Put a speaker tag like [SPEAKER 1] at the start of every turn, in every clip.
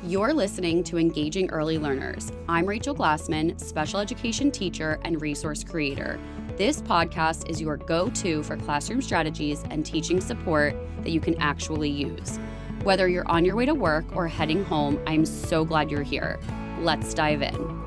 [SPEAKER 1] You're listening to Engaging Early Learners. I'm Rachel Glassman, special education teacher and resource creator. This podcast is your go-to for classroom strategies and teaching support that you can actually use. Whether you're on your way to work or heading home, I'm so glad you're here. Let's dive in.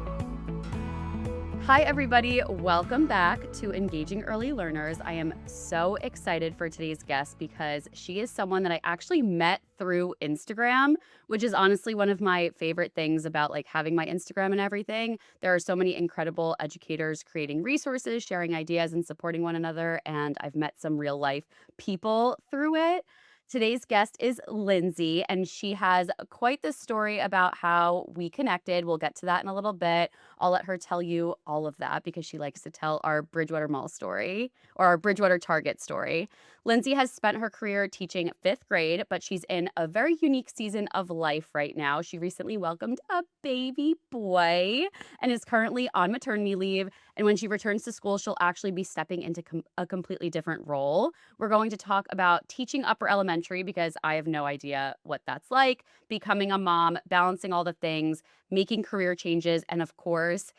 [SPEAKER 1] Hi, everybody. Welcome back to Engaging Early Learners. I am so excited for today's guest because she is someone that I actually met through Instagram, which is honestly one of my favorite things about having my Instagram and everything. There are so many incredible educators creating resources, sharing ideas, and supporting one another. And I've met some real life people through it. Today's guest is Lindsey, and she has quite the story about how we connected. We'll get to that in a little bit. I'll let her tell you all of that because she likes to tell our Bridgewater Mall story or our Bridgewater Target story. Lindsey has spent her career teaching fifth grade, but she's in a very unique season of life right now. She recently welcomed a baby boy and is currently on maternity leave. And when she returns to school, she'll actually be stepping into a completely different role. We're going to talk about teaching upper elementary because I have no idea what that's like, becoming a mom, balancing all the things, making career changes, and of course,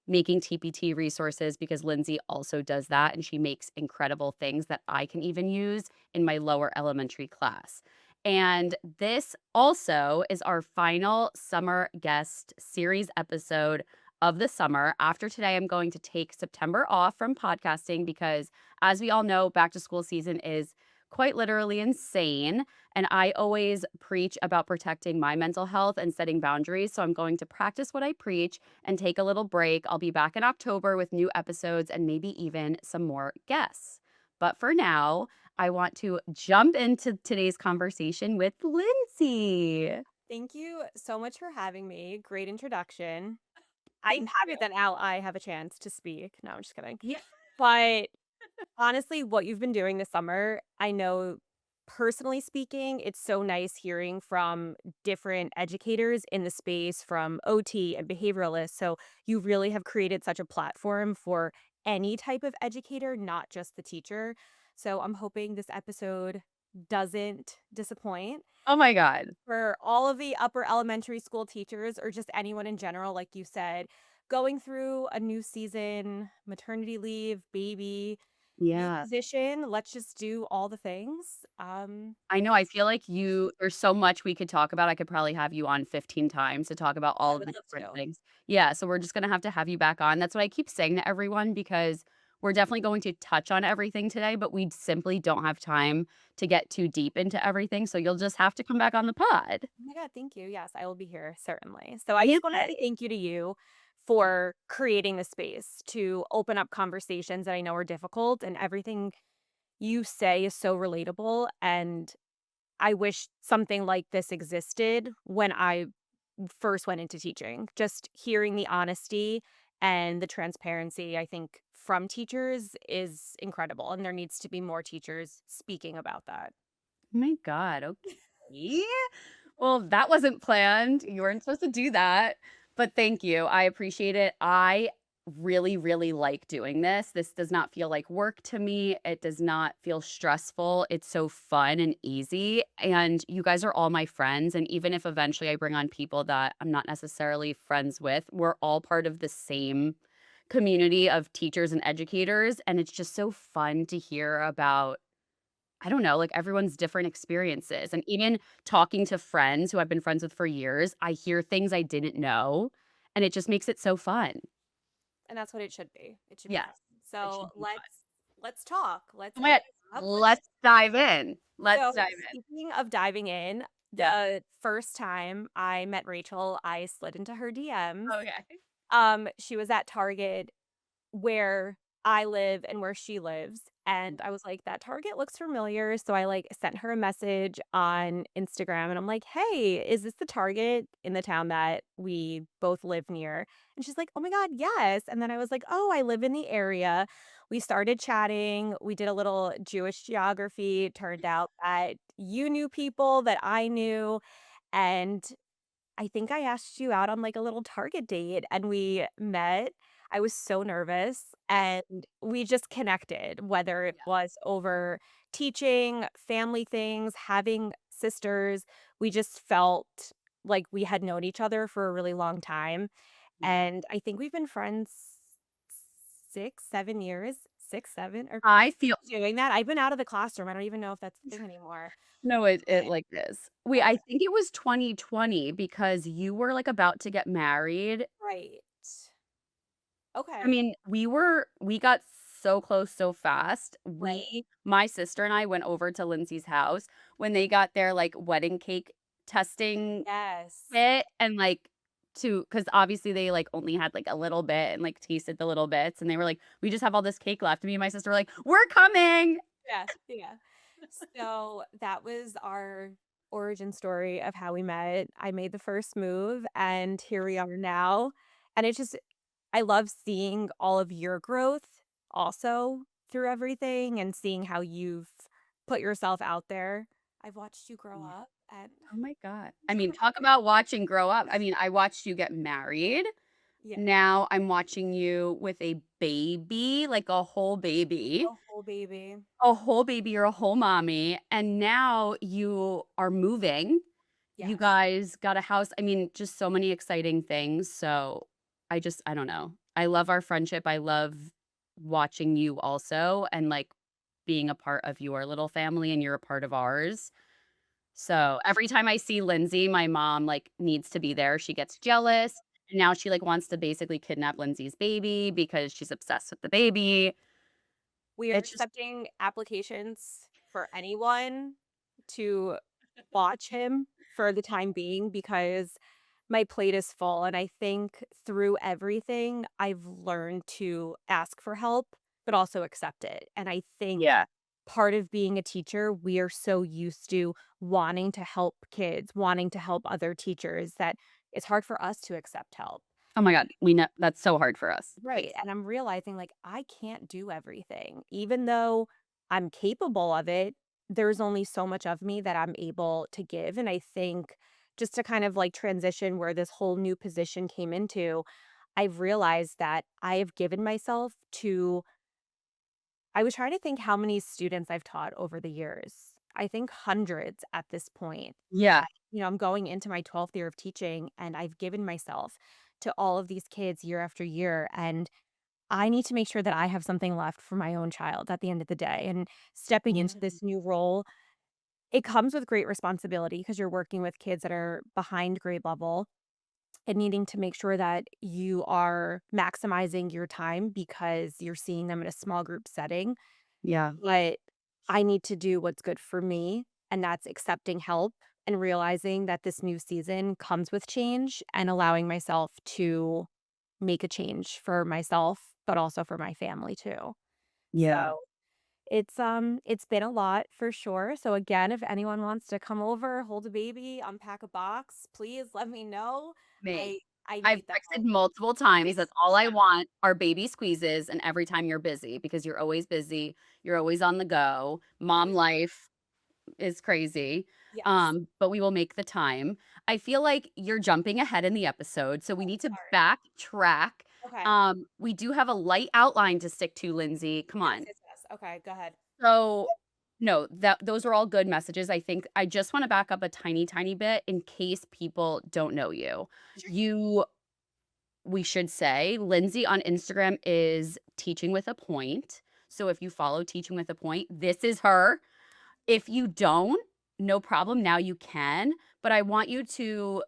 [SPEAKER 1] making TPT resources because Lindsey also does that and she makes incredible things that I can even use in my lower elementary class. And this also is our final summer guest series episode of the summer. After today, I'm going to take September off from podcasting because, as we all know, back to school season is quite literally insane. And I always preach about protecting my mental health and setting boundaries. So I'm going to practice what I preach and take a little break. I'll be back in October with new episodes and maybe even some more guests. But for now, I want to jump into today's conversation with Lindsey.
[SPEAKER 2] Thank you so much for having me. Great introduction. I'm
[SPEAKER 1] Thank
[SPEAKER 2] happy
[SPEAKER 1] you.
[SPEAKER 2] that now I have a chance to speak. No, I'm just kidding.
[SPEAKER 1] Yeah.
[SPEAKER 2] But honestly, what you've been doing this summer, I know personally speaking, it's so nice hearing from different educators in the space from OT and behavioralists. So you really have created such a platform for any type of educator, not just the teacher. So I'm hoping this episode doesn't disappoint
[SPEAKER 1] Oh my God.
[SPEAKER 2] for all of the upper elementary school teachers or just anyone in general, like you said, going through a new season, maternity leave, baby, new
[SPEAKER 1] Yeah.
[SPEAKER 2] position. Let's just do all the things.
[SPEAKER 1] I know, I feel like there's so much we could talk about. I could probably have you on 15 times to talk about
[SPEAKER 2] I
[SPEAKER 1] all of
[SPEAKER 2] would
[SPEAKER 1] the
[SPEAKER 2] love
[SPEAKER 1] different
[SPEAKER 2] to.
[SPEAKER 1] things. Yeah, so we're just gonna have you back on. That's what I keep saying to everyone because we're definitely going to touch on everything today, but we simply don't have time to get too deep into everything, so you'll just have to come back on the pod.
[SPEAKER 2] Oh my God, thank you. Yes, I will be here, certainly. So I just want to
[SPEAKER 1] Yay.
[SPEAKER 2] say thank you to you for creating the space to open up conversations that I know are difficult, and everything you say is so relatable. And I wish something like this existed when I first went into teaching. Just hearing the honesty and the transparency, I think, from teachers is incredible. And there needs to be more teachers speaking about that.
[SPEAKER 1] Oh my god, okay. Well, that wasn't planned. You weren't supposed to do that, but thank you. I appreciate it. I really, really like doing this. This does not feel like work to me. It does not feel stressful. It's so fun and easy. And you guys are all my friends. And even if eventually I bring on people that I'm not necessarily friends with, we're all part of the same community of teachers and educators. And it's just so fun to hear about I don't know, everyone's different experiences, and even talking to friends who I've been friends with for years, I hear things I didn't know, and it just makes it so fun.
[SPEAKER 2] And that's what it should be. It should be fun.
[SPEAKER 1] Yes, it
[SPEAKER 2] So
[SPEAKER 1] should be fun.
[SPEAKER 2] let's talk. Let's
[SPEAKER 1] Oh my
[SPEAKER 2] open
[SPEAKER 1] god,
[SPEAKER 2] up.
[SPEAKER 1] let's dive in. Let's
[SPEAKER 2] So
[SPEAKER 1] dive in.
[SPEAKER 2] speaking of diving in,
[SPEAKER 1] Yeah.
[SPEAKER 2] the first time I met Rachel, I slid into her DMs.
[SPEAKER 1] Okay.
[SPEAKER 2] She was at Target where I live and where she lives. And I was like, that Target looks familiar. So I sent her a message on Instagram and I'm like, hey, is this the Target in the town that we both live near? And she's like, oh my God, yes. And then I was like, oh, I live in the area. We started chatting. We did a little Jewish geography. It turned out that you knew people that I knew. And I think I asked you out on a little Target date and we met. I was so nervous and we just connected, whether it was over teaching, family things, having sisters. We just felt like we had known each other for a really long time.
[SPEAKER 1] Yeah.
[SPEAKER 2] And I think we've been friends 6, 7 years, 6, 7 or
[SPEAKER 1] I feel
[SPEAKER 2] doing that. I've been out of the classroom. I don't even know if that's a thing anymore.
[SPEAKER 1] no, it
[SPEAKER 2] But
[SPEAKER 1] like is. Wait, I
[SPEAKER 2] okay.
[SPEAKER 1] think it was 2020 because you were, like, about to get married.
[SPEAKER 2] Right.
[SPEAKER 1] I
[SPEAKER 2] Okay.
[SPEAKER 1] mean, we got so close so fast.
[SPEAKER 2] Right.
[SPEAKER 1] My sister and I went over to Lindsay's house when they got their, like, wedding cake testing
[SPEAKER 2] Yes.
[SPEAKER 1] kit and, like, because obviously they, like, only had, like, a little bit and, like, tasted the little bits, and they were like, "We just have all this cake left." Me and my sister were like, "We're coming!"
[SPEAKER 2] Yeah, yeah. So that was our origin story of how we met. I made the first move and here we are now. And it's just I love seeing all of your growth also through everything and seeing how you've put yourself out there. I've watched you grow
[SPEAKER 1] Yeah.
[SPEAKER 2] up and
[SPEAKER 1] Oh my god. I mean, talk about watching grow up. I mean, I watched you get married.
[SPEAKER 2] yeah,
[SPEAKER 1] Now I'm watching you with a baby, like a whole baby.
[SPEAKER 2] a whole baby.
[SPEAKER 1] A whole baby, you're a whole mommy, and now you are moving. You
[SPEAKER 2] Yes.
[SPEAKER 1] guys got a house. I mean, just so many exciting things, so I don't know. I love our friendship. I love watching you also and, like, being a part of your little family, and you're a part of ours. So, every time I see Lindsay, my mom, like, needs to be there. She gets jealous, and now she, like, wants to basically kidnap Lindsay's baby because she's obsessed with the baby.
[SPEAKER 2] We are
[SPEAKER 1] It's just
[SPEAKER 2] accepting applications for anyone to watch him for the time being because my plate is full. And I think through everything, I've learned to ask for help, but also accept it. And I think
[SPEAKER 1] yeah.
[SPEAKER 2] part of being a teacher, we are so used to wanting to help kids, wanting to help other teachers that it's hard for us to accept help.
[SPEAKER 1] Oh my god, we know that's so hard for us.
[SPEAKER 2] Right, and I'm realizing, like, I can't do everything. Even though I'm capable of it, there's only so much of me that I'm able to give, and I think just to kind of, like, transition where this whole new position came into, I've realized that I have given myself to I was trying to think how many students I've taught over the years. I think hundreds at this point.
[SPEAKER 1] Yeah.
[SPEAKER 2] I'm going into my 12th year of teaching, and I've given myself to all of these kids year after year, and I need to make sure that I have something left for my own child at the end of the day, and stepping
[SPEAKER 1] Yeah.
[SPEAKER 2] into this new role, it comes with great responsibility because 'cause you're working with kids that are behind grade level and needing to make sure that you are maximizing your time because you're seeing them in a small group setting,
[SPEAKER 1] Yeah.
[SPEAKER 2] but I need to do what's good for me, and that's accepting help and realizing that this new season comes with change and allowing myself to make a change for myself, but also for my family too.
[SPEAKER 1] Yeah.
[SPEAKER 2] So, it's been a lot for sure. So again, if anyone wants to come over, hold a baby, unpack a box, please let me know.
[SPEAKER 1] Me.
[SPEAKER 2] I
[SPEAKER 1] I've
[SPEAKER 2] need the
[SPEAKER 1] texted
[SPEAKER 2] help.
[SPEAKER 1] multiple times, that's all I
[SPEAKER 2] Yeah.
[SPEAKER 1] want are baby squeezes, and every time you're busy because you're always busy, you're always on the go, mom
[SPEAKER 2] Always on.
[SPEAKER 1] life is crazy,
[SPEAKER 2] Yes.
[SPEAKER 1] but we will make the time. I feel like you're jumping ahead in the episode, so we
[SPEAKER 2] Oh,
[SPEAKER 1] need to
[SPEAKER 2] sorry.
[SPEAKER 1] backtrack.
[SPEAKER 2] Okay.
[SPEAKER 1] We do have a light outline to stick to, Lindsay, come
[SPEAKER 2] Yes,
[SPEAKER 1] on.
[SPEAKER 2] yes, yes. Okay, go ahead.
[SPEAKER 1] So, no, those are all good messages. I think I just wanna back up a tiny, tiny bit in case people don't know you.
[SPEAKER 2] Sure.
[SPEAKER 1] You we should say Lindsay on Instagram is Teaching with a Point. So if you follow Teaching with a Point, this is her. If you don't, no problem, now you can, but I want you to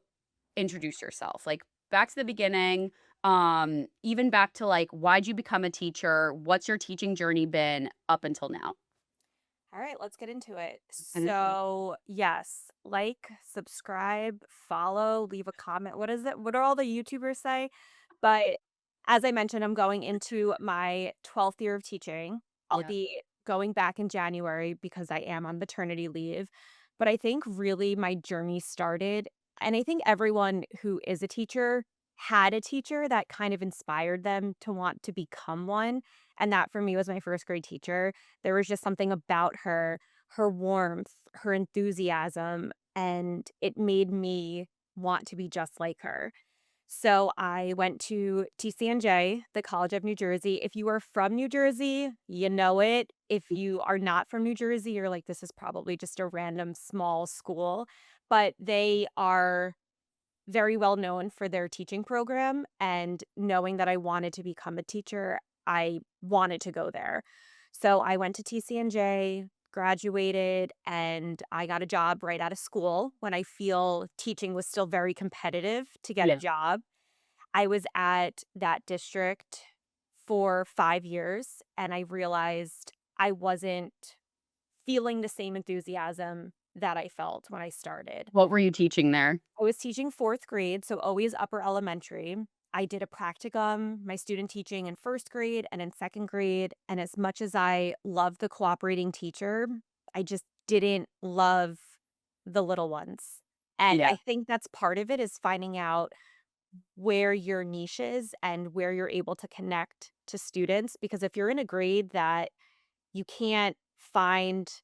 [SPEAKER 1] introduce yourself, like, back to the beginning, even back to, like, why'd you become a teacher? What's your teaching journey been up until now?
[SPEAKER 2] All right, let's get into it.
[SPEAKER 1] And
[SPEAKER 2] So, yes, like, subscribe, follow, leave a comment. What is it? What do all the YouTubers say? But as I mentioned, I'm going into my 12th year of teaching. I'll
[SPEAKER 1] yeah,
[SPEAKER 2] be going back in January because I am on maternity leave. But I think really my journey started, and I think everyone who is a teacher had a teacher that kind of inspired them to want to become one. And that for me was my first grade teacher. There was just something about her, her warmth, her enthusiasm, and it made me want to be just like her. So I went to TCNJ, the College of New Jersey. If you are from New Jersey, you know it. If you are not from New Jersey, you're like, this is probably just a random small school. But they are very well known for their teaching program, and knowing that I wanted to become a teacher, I wanted to go there. So I went to TCNJ, graduated, and I got a job right out of school when I feel teaching was still very competitive to get a
[SPEAKER 1] Yeah.
[SPEAKER 2] job. I was at that district for 5 years, and I realized I wasn't feeling the same enthusiasm that I felt when I started.
[SPEAKER 1] What were you teaching there?
[SPEAKER 2] I was teaching 4th grade, so always upper elementary. I did a practicum, my student teaching in 1st grade and in 2nd grade, and as much as I love the cooperating teacher, I just didn't love the little ones. And
[SPEAKER 1] Yeah.
[SPEAKER 2] I think that's part of it is finding out where your niche is and where you're able to connect to students, because if you're in a grade that you can't find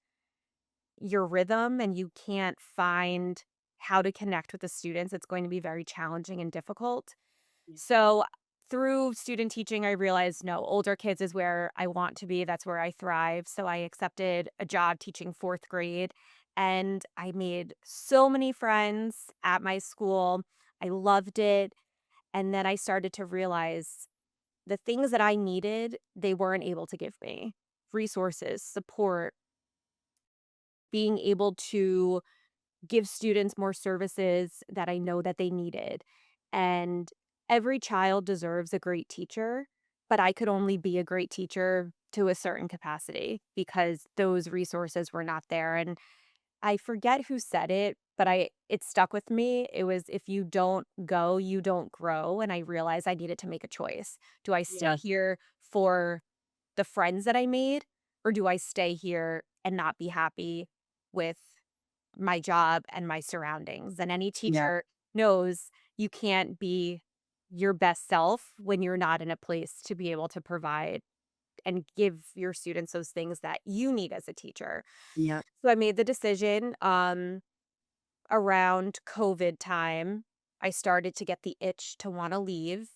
[SPEAKER 2] your rhythm and you can't find how to connect with the students, it's going to be very challenging and difficult.
[SPEAKER 1] Yeah.
[SPEAKER 2] So, through student teaching, I realized no, older kids is where I want to be. That's where I thrive. So, I accepted a job teaching 4th grade, and I made so many friends at my school. I loved it. And then I started to realize the things that I needed, they weren't able to give me resources, support, being able to give students more services that I know that they needed. And every child deserves a great teacher, but I could only be a great teacher to a certain capacity because those resources were not there. And I forget who said it, but it stuck with me. It was if you don't go, you don't grow. And I realized I needed to make a choice. Do I stay
[SPEAKER 1] Yes.
[SPEAKER 2] here for the friends that I made, or do I stay here and not be happy with my job and my surroundings? And any
[SPEAKER 1] Yeah.
[SPEAKER 2] teacher knows you can't be your best self when you're not in a place to be able to provide and give your students those things that you need as a teacher.
[SPEAKER 1] Yeah.
[SPEAKER 2] So I made the decision around COVID time. I started to get the itch to want to leave.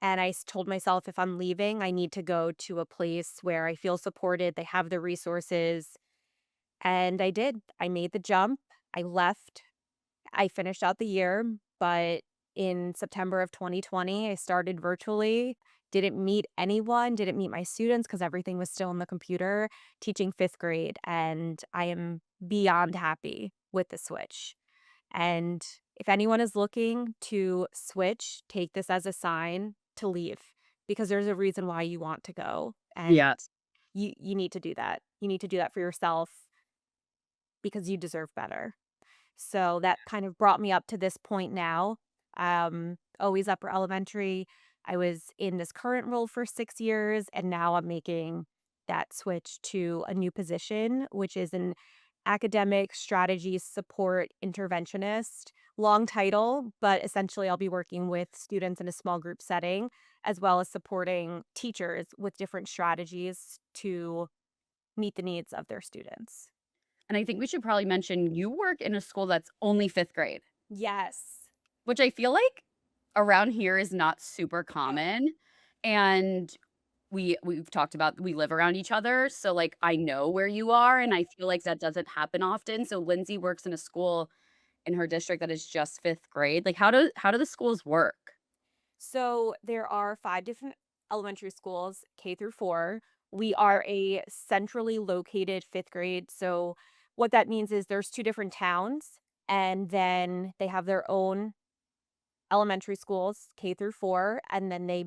[SPEAKER 2] And told myself if I'm leaving, I need to go to a place where I feel supported, they have the resources. And I did. I made the jump. I left. I finished out the year, but in September of 2020, I started virtually. Didn't meet anyone, didn't meet my students because everything was still in the computer, teaching 5th grade. And I am beyond happy with the switch. And if anyone is looking to switch, take this as a sign to leave because there's a reason why you want to go. And
[SPEAKER 1] Yeah.
[SPEAKER 2] you need to do that. You need to do that for yourself because you deserve better. So that kind of brought me up to this point now. Always upper elementary. I was in this current role for 6 years, and now I'm making that switch to a new position, which is an academic strategy support interventionist. Long title, but essentially I'll be working with students in a small group setting, as well as supporting teachers with different strategies to meet the needs of their students.
[SPEAKER 1] And I think we should probably mention you work in a school that's only 5th grade,
[SPEAKER 2] Yes.
[SPEAKER 1] which I feel like around here is not super
[SPEAKER 2] Oh,
[SPEAKER 1] common. And we've talked about we live around each other, so, like, I know where you are, and I feel like that doesn't happen often. So Lindsay works in a school in her district that is just 5th grade. Like, how do the schools work?
[SPEAKER 2] so there are 5 different elementary schools, K through 4. We are a centrally located 5th grade, so what that means is there's 2 different towns, and then they have their own elementary schools, K through 4, and then they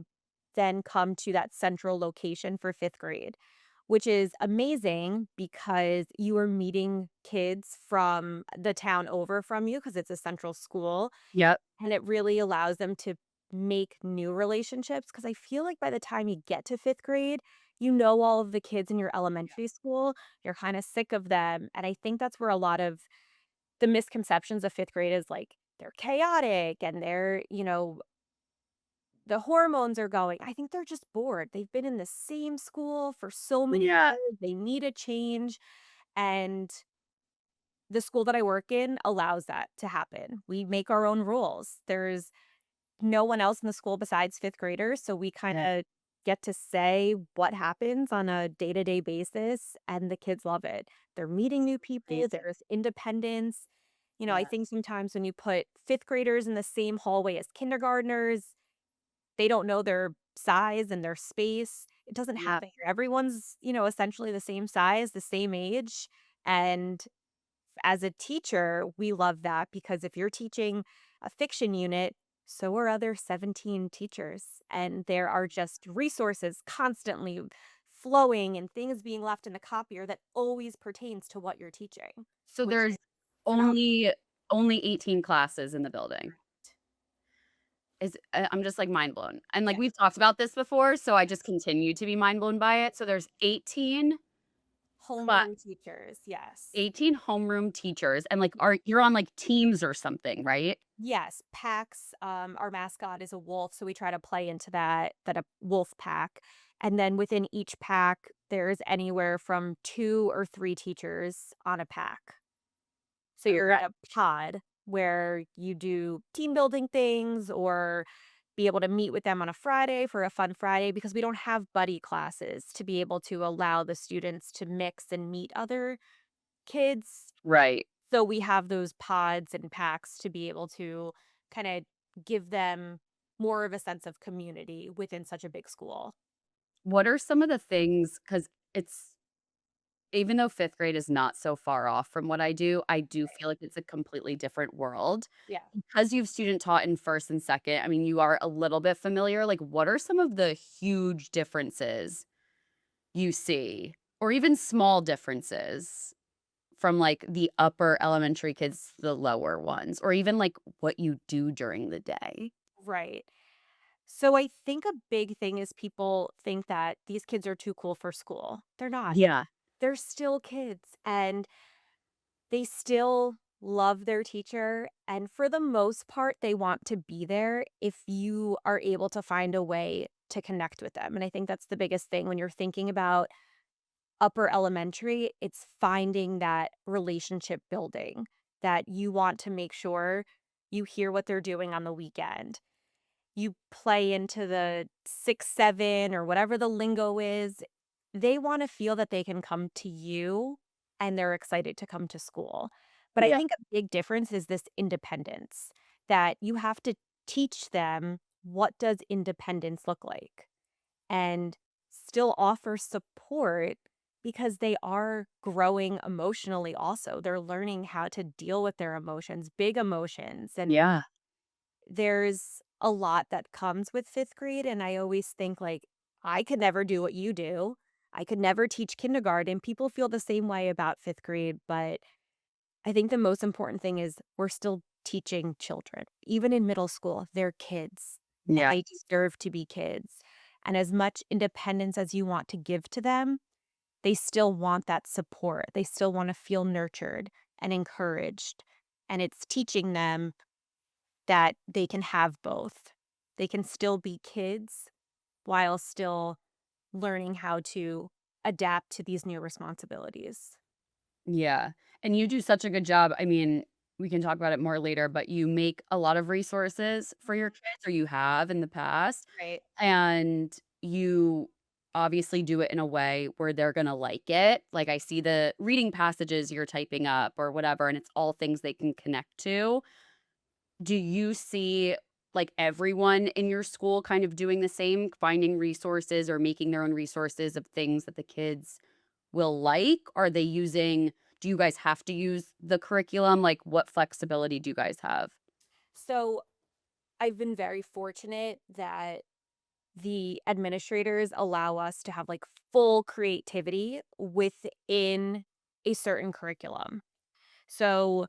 [SPEAKER 2] then come to that central location for 5th grade, which is amazing because you are meeting kids from the town over from you because it's a central school.
[SPEAKER 1] Yep.
[SPEAKER 2] And it really allows them to make new relationships because I feel like by the time you get to 5th grade, you know all of the kids in your elementary school, you're kinda sick of them, and I think that's where a lot of the misconceptions of 5th grade is, like, they're chaotic and the hormones are going. I think they're just bored. They've been in the same school for so many
[SPEAKER 1] Yeah.
[SPEAKER 2] years, they need a change, and the school that I work in allows that to happen. We make our own rules. There's no one else in the school besides 5th graders, so we kinda get to say what happens on a day-to-day basis, and the kids love it. They're meeting new people,
[SPEAKER 1] Amazing.
[SPEAKER 2] there's independence, I
[SPEAKER 1] Yeah.
[SPEAKER 2] think sometimes when you put fifth graders in the same hallway as kindergartners, they don't know their size and their space. It doesn't
[SPEAKER 1] Yeah.
[SPEAKER 2] happen here. Everyone's, essentially the same size, the same age. And as a teacher, we love that because if you're teaching a fiction unit, so are other 17 teachers. And there are just resources constantly flowing and things being left in the copier that always pertains to what you're teaching,
[SPEAKER 1] So
[SPEAKER 2] which
[SPEAKER 1] there's
[SPEAKER 2] is phenomenal.
[SPEAKER 1] only 18 classes in the building. I'm just, like, mind blown, and, like,
[SPEAKER 2] Yeah.
[SPEAKER 1] we've talked about this before, so I just continue to be mind blown by it. So there's
[SPEAKER 2] Homeroom teachers, yes.
[SPEAKER 1] 18 homeroom teachers, and, like, are you're on, like, teams or something, right?
[SPEAKER 2] Yes, packs, our mascot is a wolf, so we try to play into that a wolf pack, and then within each pack, there's anywhere from 2 or 3 teachers on a pack. So you're
[SPEAKER 1] Okay.
[SPEAKER 2] at a pod where you do team building things or be able to meet with them on a Friday for a fun Friday because we don't have buddy classes to be able to allow the students to mix and meet other kids.
[SPEAKER 1] Right.
[SPEAKER 2] So we have those pods and packs to be able to kinda give them more of a sense of community within such a big school.
[SPEAKER 1] What are some of the things? Because it's even though 5th grade is not so far off from what I do
[SPEAKER 2] Right.
[SPEAKER 1] feel like it's a completely different world.
[SPEAKER 2] Yeah.
[SPEAKER 1] Because you've student taught in 1st and 2nd, I mean, you are a little bit familiar, like, what are some of the huge differences you see, or even small differences from, like, the upper elementary kids to the lower ones, or even, like, what you do during the day?
[SPEAKER 2] Right. So I think a big thing is people think that these kids are too cool for school. They're not.
[SPEAKER 1] Yeah.
[SPEAKER 2] They're still kids, and they still love their teacher, and for the most part, they want to be there if you are able to find a way to connect with them, and I think that's the biggest thing when you're thinking about upper elementary, it's finding that relationship building that you want to make sure you hear what they're doing on the weekend. You play into the 6, 7, or whatever the lingo is. They wanna feel that they can come to you, and they're excited to come to school. But I
[SPEAKER 1] Yeah.
[SPEAKER 2] think a big difference is this independence, that you have to teach them what does independence look like, and still offer support because they are growing emotionally also. They're learning how to deal with their emotions, big emotions, and
[SPEAKER 1] Yeah.
[SPEAKER 2] there's a lot that comes with 5th grade, and I always think, like, I could never do what you do. I could never teach kindergarten. People feel the same way about 5th grade, but I think the most important thing is we're still teaching children. Even in middle school, they're kids, and
[SPEAKER 1] Yeah.
[SPEAKER 2] they deserve to be kids. And as much independence as you want to give to them, they still want that support. They still wanna feel nurtured and encouraged, and it's teaching them that they can have both. They can still be kids while still learning how to adapt to these new responsibilities.
[SPEAKER 1] Yeah, and you do such a good job. I mean, we can talk about it more later, but you make a lot of resources for your
[SPEAKER 2] Mhm.
[SPEAKER 1] kids, or you have in the past,
[SPEAKER 2] Right.
[SPEAKER 1] and you obviously do it in a way where they're gonna like it. Like, I see the reading passages you're typing up or whatever, and it's all things they can connect to. Do you see, like, everyone in your school kind of doing the same, finding resources or making their own resources of things that the kids will like? Are they using Do you guys have to use the curriculum? Like, what flexibility do you guys have?
[SPEAKER 2] So I've been very fortunate that the administrators allow us to have like full creativity within a certain curriculum. So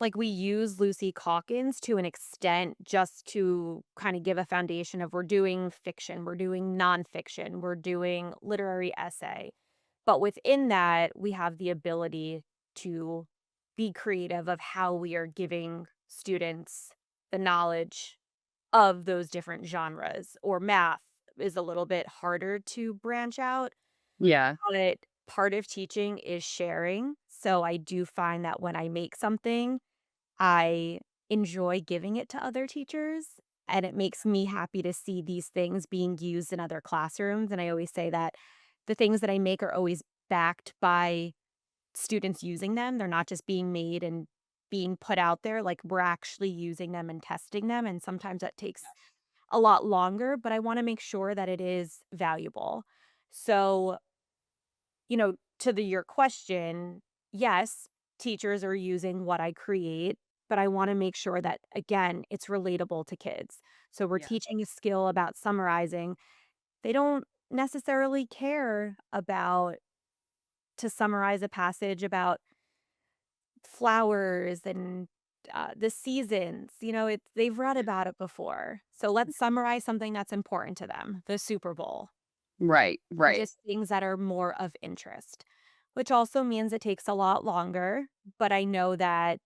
[SPEAKER 2] like we use Lucy Calkins to an extent just to kind of give a foundation of we're doing fiction, we're doing nonfiction, we're doing literary essay. But within that, we have the ability to be creative of how we are giving students the knowledge of those different genres, or math is a little bit harder to branch out,
[SPEAKER 1] Yeah.
[SPEAKER 2] but part of teaching is sharing. So I do find that when I make something, I enjoy giving it to other teachers, and it makes me happy to see these things being used in other classrooms. And I always say that the things that I make are always backed by students using them. They're not just being made and being put out there. Like, we're actually using them and testing them. And sometimes that takes a lot longer, but I want to make sure that it is valuable. So, to your question, yes, teachers are using what I create, but I want to make sure that, again, it's relatable to kids. So we're
[SPEAKER 1] Yeah.
[SPEAKER 2] teaching a skill about summarizing. They don't necessarily care about to summarize a passage about flowers and the seasons. They've read about it before. So let's summarize something that's important to them, the Super Bowl,
[SPEAKER 1] Right,
[SPEAKER 2] and
[SPEAKER 1] right.
[SPEAKER 2] just things that are more of interest, which also means it takes a lot longer. But I know that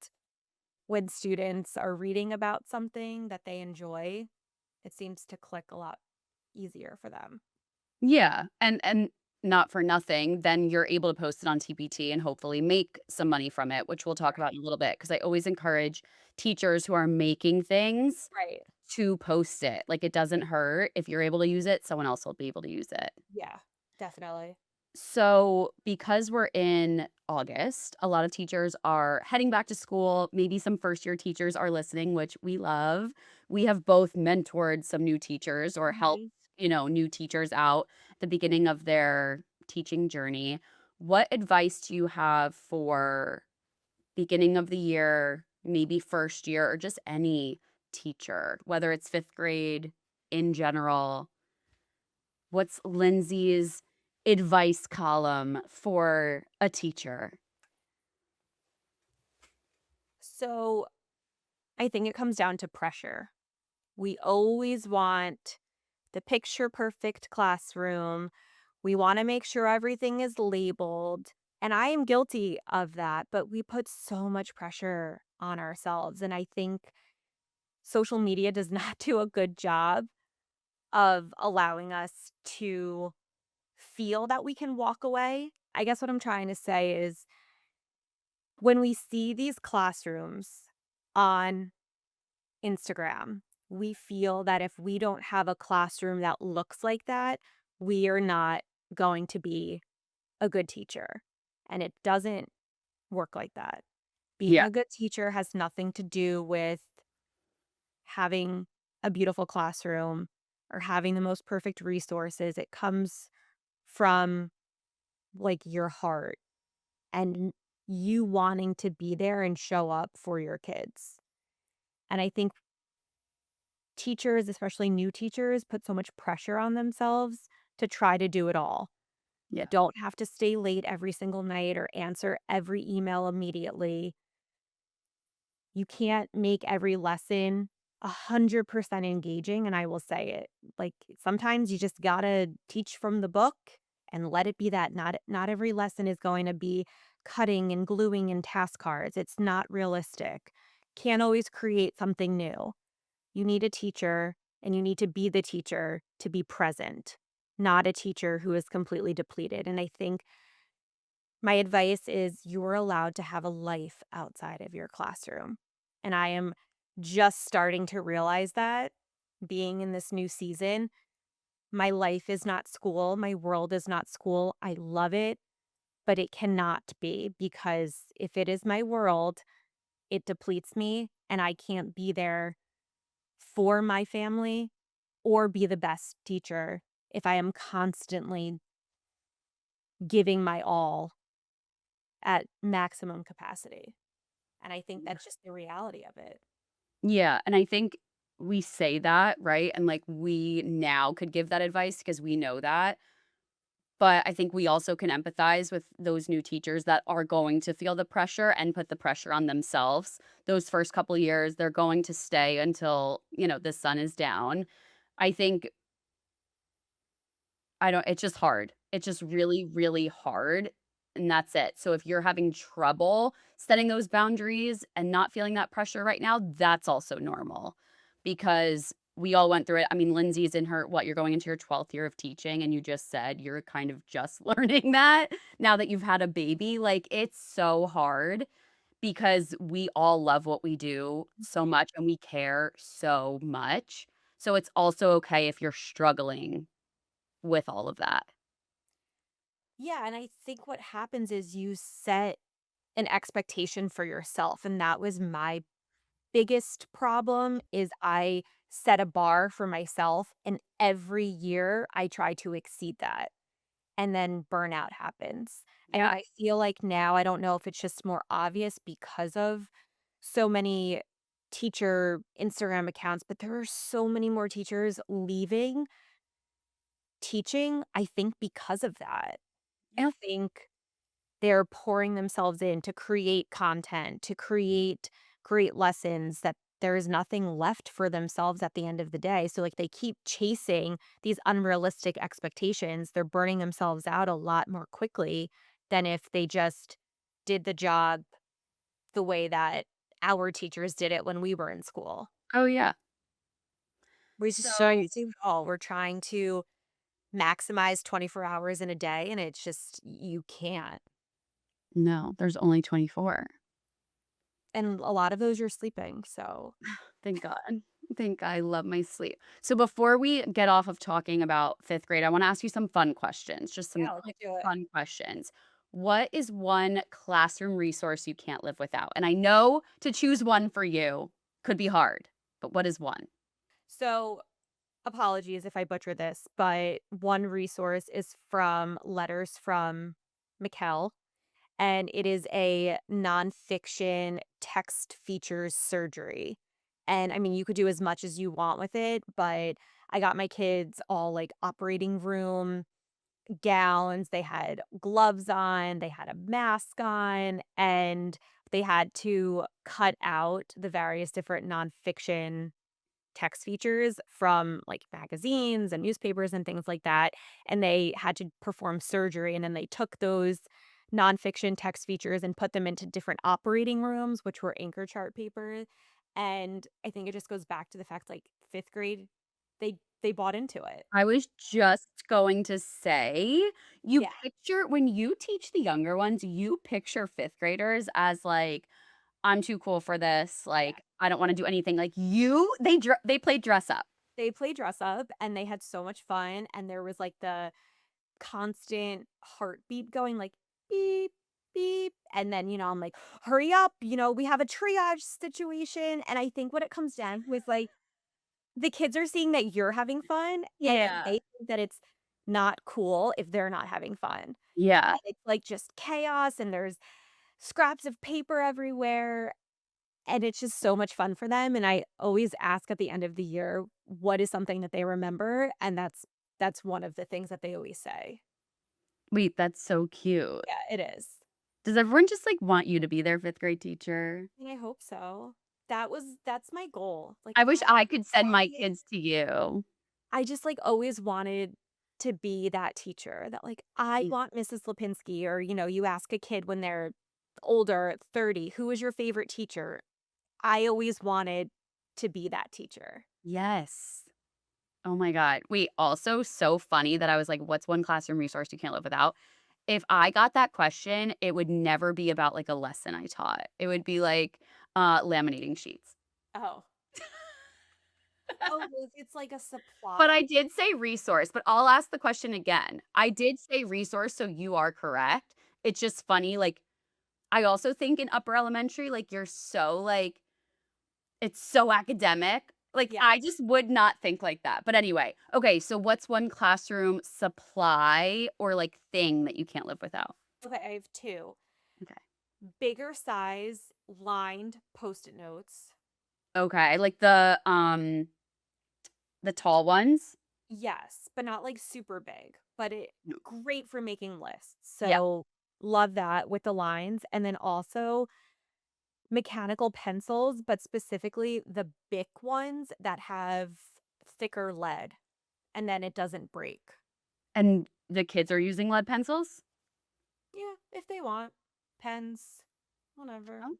[SPEAKER 2] when students are reading about something that they enjoy, it seems to click a lot easier for them.
[SPEAKER 1] Yeah, and not for nothing, then you're able to post it on TPT and hopefully make some money from it, which we'll talk about in a little bit. Because I always encourage teachers who are making things
[SPEAKER 2] Right.
[SPEAKER 1] to post it. Like, it doesn't hurt. If you're able to use it, someone else will be able to use it.
[SPEAKER 2] Yeah, definitely.
[SPEAKER 1] So, because we're in August, a lot of teachers are heading back to school. Maybe some first year teachers are listening, which we love. We have both mentored some new teachers or helped,
[SPEAKER 2] Mhm.
[SPEAKER 1] new teachers out at the beginning of their teaching journey. What advice do you have for beginning of the year, maybe first year, or just any teacher, whether it's fifth grade in general? What's Lindsay's advice column for a teacher?
[SPEAKER 2] So I think it comes down to pressure. We always want the picture perfect classroom. We want to make sure everything is labeled. And I am guilty of that, but we put so much pressure on ourselves. And I think social media does not do a good job of allowing us to feel that we can walk away. I guess what I'm trying to say is when we see these classrooms on Instagram, we feel that if we don't have a classroom that looks like that, we are not going to be a good teacher. And it doesn't work like that. Being
[SPEAKER 1] Yeah,
[SPEAKER 2] a good teacher has nothing to do with having a beautiful classroom or having the most perfect resources. It comes from like your heart and you wanting to be there and show up for your kids. And I think teachers, especially new teachers, put so much pressure on themselves to try to do it all. You
[SPEAKER 1] yeah,
[SPEAKER 2] don't have to stay late every single night or answer every email immediately. You can't make every lesson 100% engaging, and I will say it. Like, sometimes you just gotta teach from the book and let it be that. Not every lesson is going to be cutting and gluing and task cards. It's not realistic. Can't always create something new. You need a teacher, and you need to be the teacher to be present, not a teacher who is completely depleted. And I think my advice is you're allowed to have a life outside of your classroom. And I am just starting to realize that being in this new season, my life is not school. My world is not school. I love it, but it cannot be because if it is my world, it depletes me and I can't be there for my family or be the best teacher if I am constantly giving my all at maximum capacity. And I think that's just the reality of it.
[SPEAKER 1] yeah, and I think we say that, right? And, like, we now could give that advice because we know that, but I think we also can empathize with those new teachers that are going to feel the pressure and put the pressure on themselves. Those first couple years, they're going to stay until, the sun is down. I think I don't it's just hard. It's just really, really hard, and that's it. So if you're having trouble setting those boundaries and not feeling that pressure right now, that's also normal because we all went through it. I mean, Lindsay's in you're going into your 12th year of teaching, and you just said you're kind of just learning that now that you've had a baby. Like, it's so hard because we all love what we do so much and we care so much. So it's also okay if you're struggling with all of that.
[SPEAKER 2] Yeah, and I think what happens is you set an expectation for yourself, and that was my biggest problem is I set a bar for myself, and every year I try to exceed that, and then burnout happens. And
[SPEAKER 1] Yeah.
[SPEAKER 2] I feel like now I don't know if it's just more obvious because of so many teacher Instagram accounts, but there are so many more teachers leaving teaching, I think because of that. I
[SPEAKER 1] Yeah.
[SPEAKER 2] think they're pouring themselves in to create content, to create great lessons that there is nothing left for themselves at the end of the day. So, like, they keep chasing these unrealistic expectations. They're burning themselves out a lot more quickly than if they just did the job the way that our teachers did it when we were in school.
[SPEAKER 1] Oh, yeah.
[SPEAKER 2] We just
[SPEAKER 1] So
[SPEAKER 2] trying to do it all. We're trying to maximize 24 hours in a day, and it's just, you can't.
[SPEAKER 1] no, there's only 24.
[SPEAKER 2] And a lot of those you're sleeping. So,
[SPEAKER 1] Thank God. Thank God. I love my sleep. So before we get off of talking about 5th grade, I wanna ask you some fun questions, just some
[SPEAKER 2] yeah, let's
[SPEAKER 1] quick
[SPEAKER 2] do it.
[SPEAKER 1] fun questions. What is one classroom resource you can't live without? And I know to choose one for you could be hard, but what is one?
[SPEAKER 2] So, apologies if I butcher this, but one resource is from Letters from Mikkel, and it is a nonfiction text features surgery. And I mean, you could do as much as you want with it, but I got my kids all like operating room gowns, they had gloves on, they had a mask on, and they had to cut out the various different nonfiction text features from like magazines and newspapers and things like that. And they had to perform surgery. And then they took those nonfiction text features and put them into different operating rooms, which were anchor chart paper. And I think it just goes back to the fact like fifth grade, they bought into it.
[SPEAKER 1] I was just going to say, you
[SPEAKER 2] Yeah.
[SPEAKER 1] picture when you teach the younger ones, you picture 5th graders as like, "I'm too cool for this,"
[SPEAKER 2] Yeah.
[SPEAKER 1] like, "I don't wanna do anything," like, they played dress up.
[SPEAKER 2] They play dress up and they had so much fun. And there was like the constant heartbeat going like beep, beep. And then, I'm like, hurry up, we have a triage situation. And I think what it comes down to is like the kids are seeing that you're having fun and
[SPEAKER 1] Yeah.
[SPEAKER 2] they think that it's not cool if they're not having fun.
[SPEAKER 1] Yeah.
[SPEAKER 2] And it's like just chaos and there's scraps of paper everywhere. And it's just so much fun for them. And I always ask at the end of the year, what is something that they remember? And that's one of the things that they always say.
[SPEAKER 1] Wait, that's so cute.
[SPEAKER 2] Yeah, it is.
[SPEAKER 1] Does everyone just, like, want you to be their 5th grade teacher?
[SPEAKER 2] And I hope so. That's my goal. Like
[SPEAKER 1] I wish I could send my
[SPEAKER 2] I
[SPEAKER 1] kids to you.
[SPEAKER 2] I just like always wanted to be that teacher that like I
[SPEAKER 1] Mm.
[SPEAKER 2] want Mrs. Lipinski or you ask a kid when they're older, 30, who is your favorite teacher? I always wanted to be that teacher.
[SPEAKER 1] Yes. Oh my god. Wait, also so funny that I was like, "What's one classroom resource you can't live without?" If I got that question, it would never be about, like, a lesson I taught. It would be like, laminating sheets.
[SPEAKER 2] Oh. Oh, well, it's like a
[SPEAKER 1] But
[SPEAKER 2] supply.
[SPEAKER 1] I did say resource, but I'll ask the question again. I did say resource, so you are correct. It's just funny, like, I also think in upper elementary, like, you're so, like it's so academic. Like,
[SPEAKER 2] Yeah.
[SPEAKER 1] I just would not think like that. But anyway, okay, so what's one classroom supply or, like, thing that you can't live without?
[SPEAKER 2] Okay, I have two.
[SPEAKER 1] Okay.
[SPEAKER 2] Bigger size lined Post-it notes.
[SPEAKER 1] Okay, like the tall ones?
[SPEAKER 2] Yes, but not like super big, but it
[SPEAKER 1] No.
[SPEAKER 2] great for making lists.
[SPEAKER 1] Yep.
[SPEAKER 2] So love that with the lines. And then also mechanical pencils, but specifically the Bic ones that have thicker lead and then it doesn't break.
[SPEAKER 1] And the kids are using lead pencils?
[SPEAKER 2] Yeah, if they want pens, whatever.
[SPEAKER 1] Oh.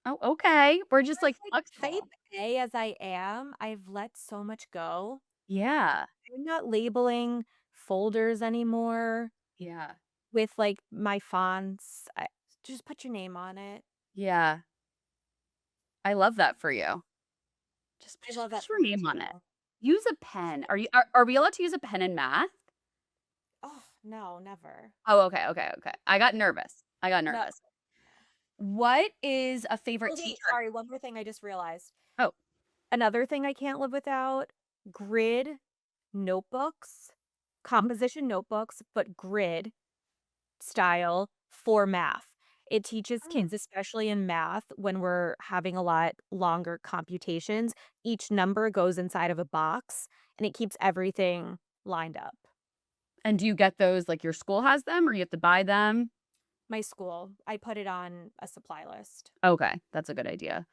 [SPEAKER 1] Oh, okay. We're just,
[SPEAKER 2] That's
[SPEAKER 1] like,
[SPEAKER 2] like type
[SPEAKER 1] flexible.
[SPEAKER 2] A as I am. I've let so much go.
[SPEAKER 1] Yeah.
[SPEAKER 2] I'm not labeling folders anymore
[SPEAKER 1] Yeah.
[SPEAKER 2] with like my fonts. Just put your name on it.
[SPEAKER 1] Yeah. I love that for you. Just
[SPEAKER 2] I love that
[SPEAKER 1] put your
[SPEAKER 2] for me
[SPEAKER 1] name on it.
[SPEAKER 2] too.
[SPEAKER 1] Use a pen. Are we allowed to use a pen in math?
[SPEAKER 2] Oh, No, never.
[SPEAKER 1] Oh, okay, okay, okay. I got nervous. I got
[SPEAKER 2] No.
[SPEAKER 1] nervous. What is a favorite
[SPEAKER 2] Oh, wait,
[SPEAKER 1] teacher?
[SPEAKER 2] sorry, one more thing I just realized.
[SPEAKER 1] Oh,
[SPEAKER 2] Another thing I can't live without, grid notebooks, composition notebooks, but grid style for math. It teaches
[SPEAKER 1] mm.
[SPEAKER 2] kids, especially in math, when we're having a lot longer computations, each number goes inside of a box, and it keeps everything lined up.
[SPEAKER 1] And do you get those like your school has them or you have to buy them?
[SPEAKER 2] My school, I put it on a supply list.
[SPEAKER 1] Okay, that's a good idea.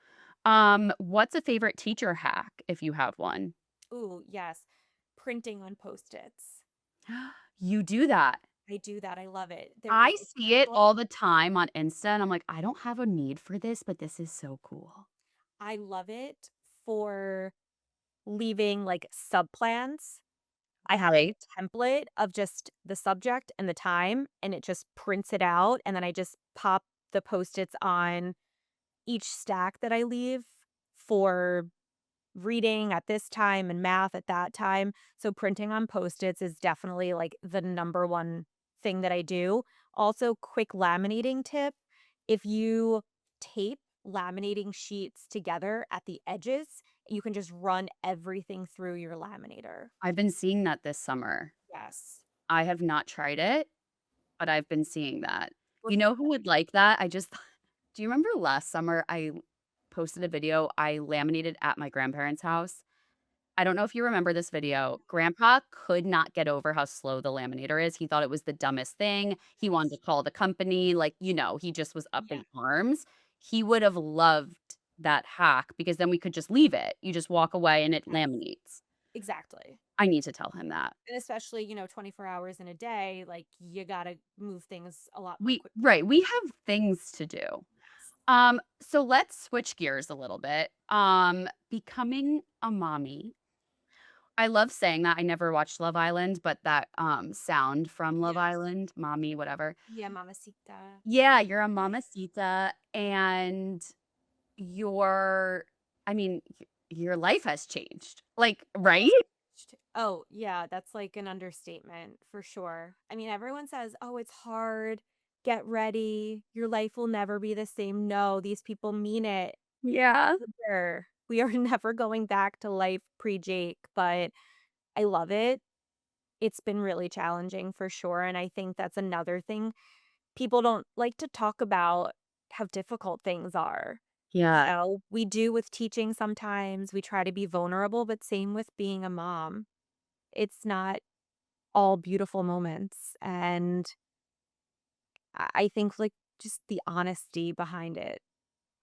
[SPEAKER 1] What's a favorite teacher hack if you have one?
[SPEAKER 2] Ooh, yes. Printing on Post-its.
[SPEAKER 1] You do that.
[SPEAKER 2] I do that, I love it. They're
[SPEAKER 1] I
[SPEAKER 2] really
[SPEAKER 1] see it
[SPEAKER 2] simple.
[SPEAKER 1] all the time on Insta, and I'm like, "I don't have a need for this, but this is so cool."
[SPEAKER 2] I love it for leaving, like, sub-plans. I have a
[SPEAKER 1] Right.
[SPEAKER 2] template of just the subject and the time, and it just prints it out, and then I just pop the Post-its on each stack that I leave for reading at this time and math at that time. So printing on Post-its is definitely, like, the number one thing that I do. Also, quick laminating tip, if you tape laminating sheets together at the edges, you can just run everything through your laminator.
[SPEAKER 1] I've been seeing that this summer.
[SPEAKER 2] Yes.
[SPEAKER 1] I have not tried it, but I've been seeing that.
[SPEAKER 2] We're
[SPEAKER 1] You know who would like that? Do you remember last summer I posted a video I laminated at my grandparents' house? I don't know if you remember this video. Grandpa could not get over how slow the laminator is. He thought it was the dumbest thing. He wanted to call the company, like, he just was up
[SPEAKER 2] Yeah,
[SPEAKER 1] in arms. He would have loved that hack because then we could just leave it. You just walk away and it
[SPEAKER 2] yes,
[SPEAKER 1] laminates.
[SPEAKER 2] exactly.
[SPEAKER 1] I need to tell him that.
[SPEAKER 2] And especially, 24 hours in a day, like, you gotta move things a lot more
[SPEAKER 1] We
[SPEAKER 2] quickly.
[SPEAKER 1] right, we have things to do.
[SPEAKER 2] Yes.
[SPEAKER 1] So let's switch gears a little bit. Becoming a mommy. I love saying that. I never watched Love Island, but that sound from Love
[SPEAKER 2] Yes.
[SPEAKER 1] Island, mommy, whatever.
[SPEAKER 2] Yeah, mamacita.
[SPEAKER 1] Yeah, you're a mamacita and your I mean, your life has changed. Like, right?
[SPEAKER 2] Oh, yeah, that's, like, an understatement for sure. I mean, everyone says, "Oh, it's hard. Get ready. Your life will never be the same." No, these people mean it.
[SPEAKER 1] Yeah.
[SPEAKER 2] We are never going back to life pre-Jake, but I love it. It's been really challenging for sure, and I think that's another thing people don't like to talk about how difficult things are.
[SPEAKER 1] Yeah.
[SPEAKER 2] We do with teaching sometimes, we try to be vulnerable, but same with being a mom. It's not all beautiful moments, and I think, like, just the honesty behind it.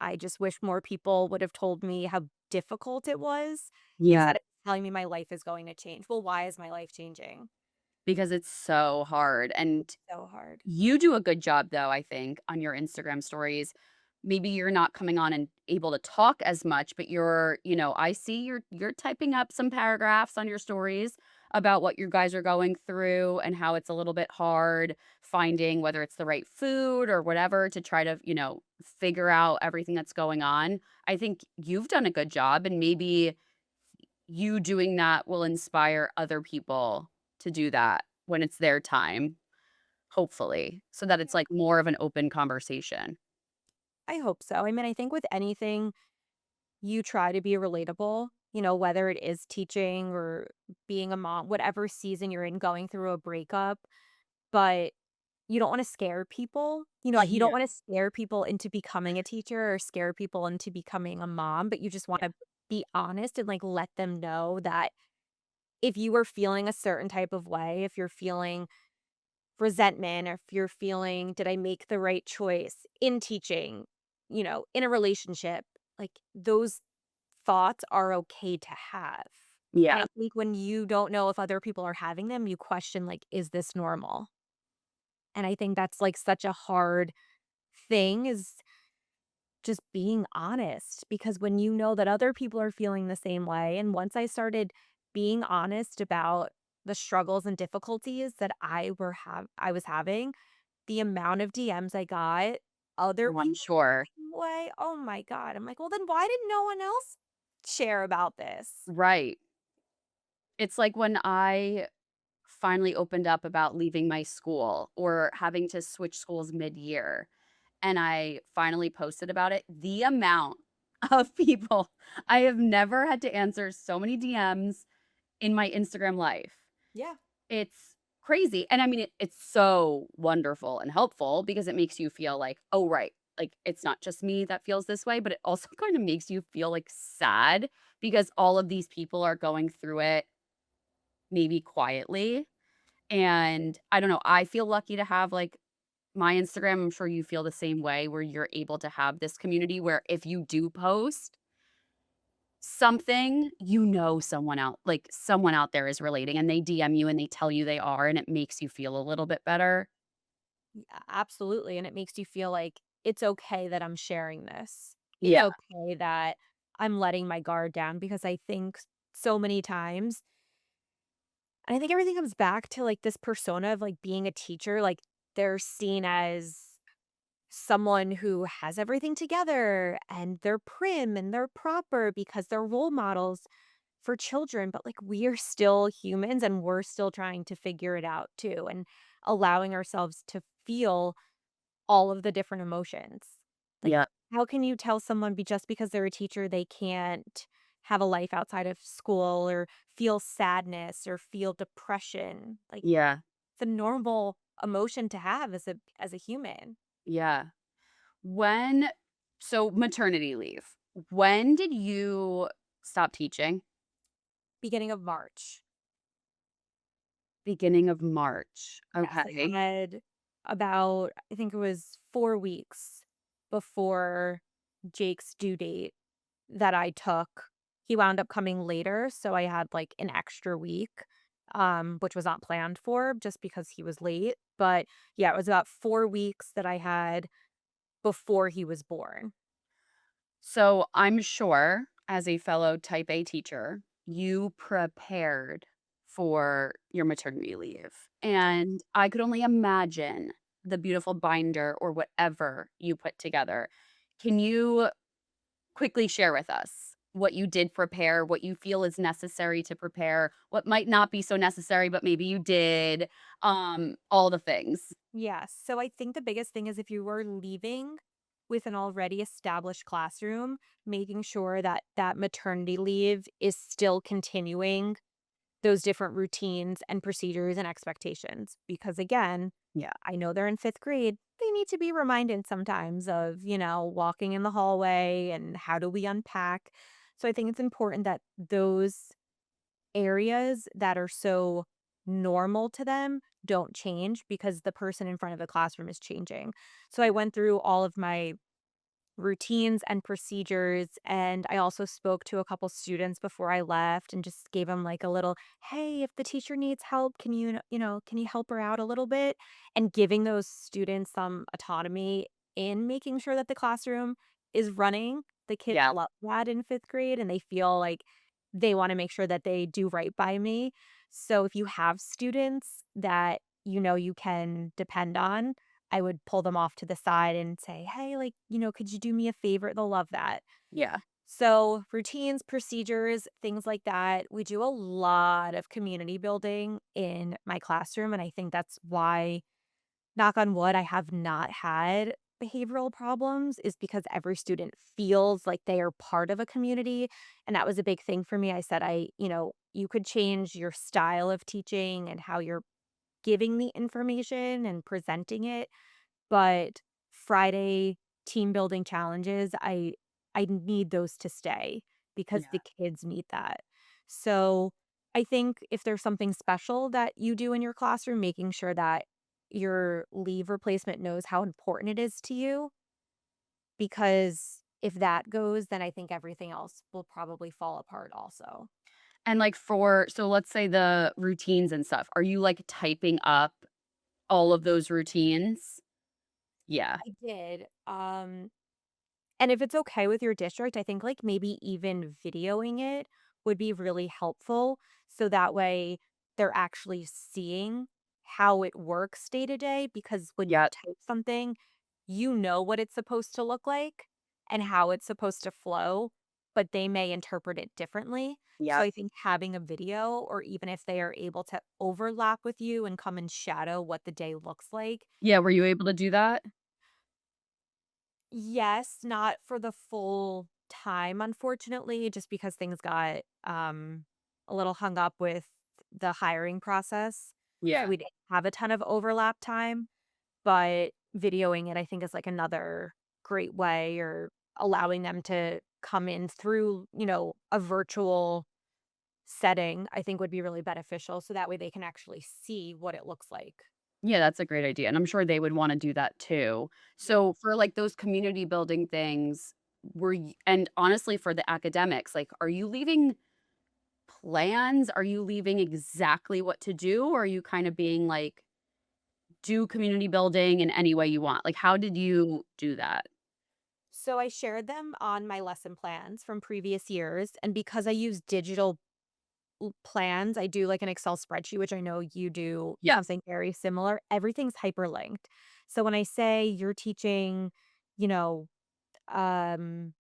[SPEAKER 2] I just wish more people would have told me how difficult it was
[SPEAKER 1] Yeah.
[SPEAKER 2] instead of telling me my life is going to change. Well, why is my life changing?
[SPEAKER 1] Because it's so hard. And
[SPEAKER 2] So hard.
[SPEAKER 1] you do a good job though, I think, on your Instagram stories. Maybe you're not coming on and able to talk as much, but I see you're typing up some paragraphs on your stories about what you guys are going through and how it's a little bit hard finding whether it's the right food or whatever to try to, figure out everything that's going on. I think you've done a good job and maybe you doing that will inspire other people to do that when it's their time. Hopefully, so that it's,
[SPEAKER 2] Yeah.
[SPEAKER 1] like, more of an open conversation.
[SPEAKER 2] I hope so. I mean, I think with anything, you try to be relatable, whether it is teaching or being a mom, whatever season you're in, going through a breakup, but you don't wanna scare people. You don't
[SPEAKER 1] Yeah,
[SPEAKER 2] wanna scare people into becoming a teacher or scare people into becoming a mom, but you just
[SPEAKER 1] yeah,
[SPEAKER 2] wanna be honest and, like, let them know that if you were feeling a certain type of way, if you're feeling resentment, or if you're feeling, "Did I make the right choice in teaching?" In a relationship, like, those thoughts are okay to have. And
[SPEAKER 1] yeah,
[SPEAKER 2] I think when you don't know if other people are having them, you question, like, "Is this normal?" And I think that's, like, such a hard thing is just being honest, because when you know that other people are feeling the same way, and once I started being honest about the struggles and difficulties that I was having, the amount of DMs I got, other
[SPEAKER 1] oh, I'm
[SPEAKER 2] people
[SPEAKER 1] sure.
[SPEAKER 2] feeling the way, oh my god. I'm like, "Well, then why did no one else share about this?"
[SPEAKER 1] Right. It's like when I finally opened up about leaving my school or having to switch schools mid-year, and I finally posted about it, the amount of people I have never had to answer so many DMs in my Instagram life.
[SPEAKER 2] Yeah.
[SPEAKER 1] It's crazy, and I mean, it's so wonderful and helpful because it makes you feel like, "Oh, right, like, it's not just me that feels this way," but it also kinda makes you feel, like, sad because all of these people are going through it maybe quietly, and I don't know, I feel lucky to have, like, my Instagram, I'm sure you feel the same way, where you're able to have this community where if you do post something, someone out there is relating, and they DM you and they tell you they are, and it makes you feel a little bit better.
[SPEAKER 2] Yeah, absolutely, and it makes you feel like it's okay that I'm sharing this. It's
[SPEAKER 1] Yeah,
[SPEAKER 2] okay that I'm letting my guard down because I think so many times and I think everything comes back to, like, this persona of, like, being a teacher, like, they're seen as someone who has everything together, and they're prim, and they're proper because they're role models for children, but, like, we are still humans, and we're still trying to figure it out too, and allowing ourselves to feel all of the different emotions. Like,
[SPEAKER 1] yeah,
[SPEAKER 2] how can you tell someone just because they're a teacher, they can't have a life outside of school or feel sadness or feel depression? Like,
[SPEAKER 1] yeah,
[SPEAKER 2] it's a normal emotion to have as a human.
[SPEAKER 1] yeah. When so maternity leave, when did you stop teaching?
[SPEAKER 2] Beginning of March.
[SPEAKER 1] Beginning of March.
[SPEAKER 2] Yes, I
[SPEAKER 1] Okay.
[SPEAKER 2] had about, I think it was 4 weeks before Jake's due date that I took. He wound up coming later, so I had, like, an extra week, which was not planned for just because he was late, but, yeah, it was about 4 weeks that I had before he was born.
[SPEAKER 1] So, I'm sure as a fellow type A teacher, you prepared for your maternity leave, and I could only imagine the beautiful binder or whatever you put together. Can you quickly share with us what you did prepare, what you feel is necessary to prepare, what might not be so necessary, but maybe you did, all the things?
[SPEAKER 2] Yes. So I think the biggest thing is if you were leaving with an already established classroom, making sure that that maternity leave is still continuing those different routines and procedures and expectations. Because again,
[SPEAKER 1] Yeah,
[SPEAKER 2] I know they're in fifth grade. They need to be reminded sometimes of, walking in the hallway and how do we unpack. So I think it's important that those areas that are so normal to them don't change because the person in front of the classroom is changing. So I
[SPEAKER 1] yeah,
[SPEAKER 2] went through all of my routines and procedures. And I also spoke to a couple students before I left and just gave them like a little, hey, if the teacher needs help, can can you help her out a little bit? And giving those students some autonomy in making sure that the classroom is running. The kids
[SPEAKER 1] yeah,
[SPEAKER 2] love that in fifth grade and they feel like they want to make sure that they do right by me. So if you have students that you can depend on, I would pull them off to the side and say, "Hey, like, could you do me a favor?" They'll love that.
[SPEAKER 1] yeah.
[SPEAKER 2] So, routines, procedures, things like that. We do a lot of community building in my classroom. And I think that's why, knock on wood, I have not had behavioral problems, is because every student feels like they are part of a community. And that was a big thing for me. I said, you could change your style of teaching and how you're giving the information and presenting it, but Friday team building challenges, I need those to stay because the
[SPEAKER 1] Yeah.
[SPEAKER 2] kids need that. So, I think if there's something special that you do in your classroom, making sure that your leave replacement knows how important it is to you, because if that goes, then I think everything else will probably fall apart also.
[SPEAKER 1] And, like, so let's say the routines and stuff, are you, like, typing up all of those routines? Yeah,
[SPEAKER 2] I did. And if it's okay with your district, I think, like, maybe even videoing it would be really helpful, so that way they're actually seeing how it works day to day, because when you
[SPEAKER 1] yep,
[SPEAKER 2] type something, you know what it's supposed to look like and how it's supposed to flow, but they may interpret it differently. So
[SPEAKER 1] Yep.
[SPEAKER 2] I think having a video, or even if they are able to overlap with you and come and shadow what the day looks like.
[SPEAKER 1] Yeah, were you able to do that?
[SPEAKER 2] Yes, not for the full time, unfortunately, just because things got, a little hung up with the hiring process. So
[SPEAKER 1] Yeah.
[SPEAKER 2] we didn't have a ton of overlap time, but videoing it, I think, is like another great way, or allowing them to come in through, a virtual setting, I think would be really beneficial. So that way they can actually see what it looks like.
[SPEAKER 1] Yeah, that's a great idea, and I'm sure they would wanna do that too.
[SPEAKER 2] Yeah.
[SPEAKER 1] So, for, like, those community building things, were you and honestly, for the academics, like, are you leaving plans? Are you leaving exactly what to do, or are you kinda being like, "Do community building in any way you want"? Like, how did you do that?
[SPEAKER 2] So I shared them on my lesson plans from previous years. And because I use digital plans, I do like an Excel spreadsheet, which I know you do
[SPEAKER 1] Yeah.
[SPEAKER 2] something very similar. Everything's hyperlinked. So when I say you're teaching, you know, um,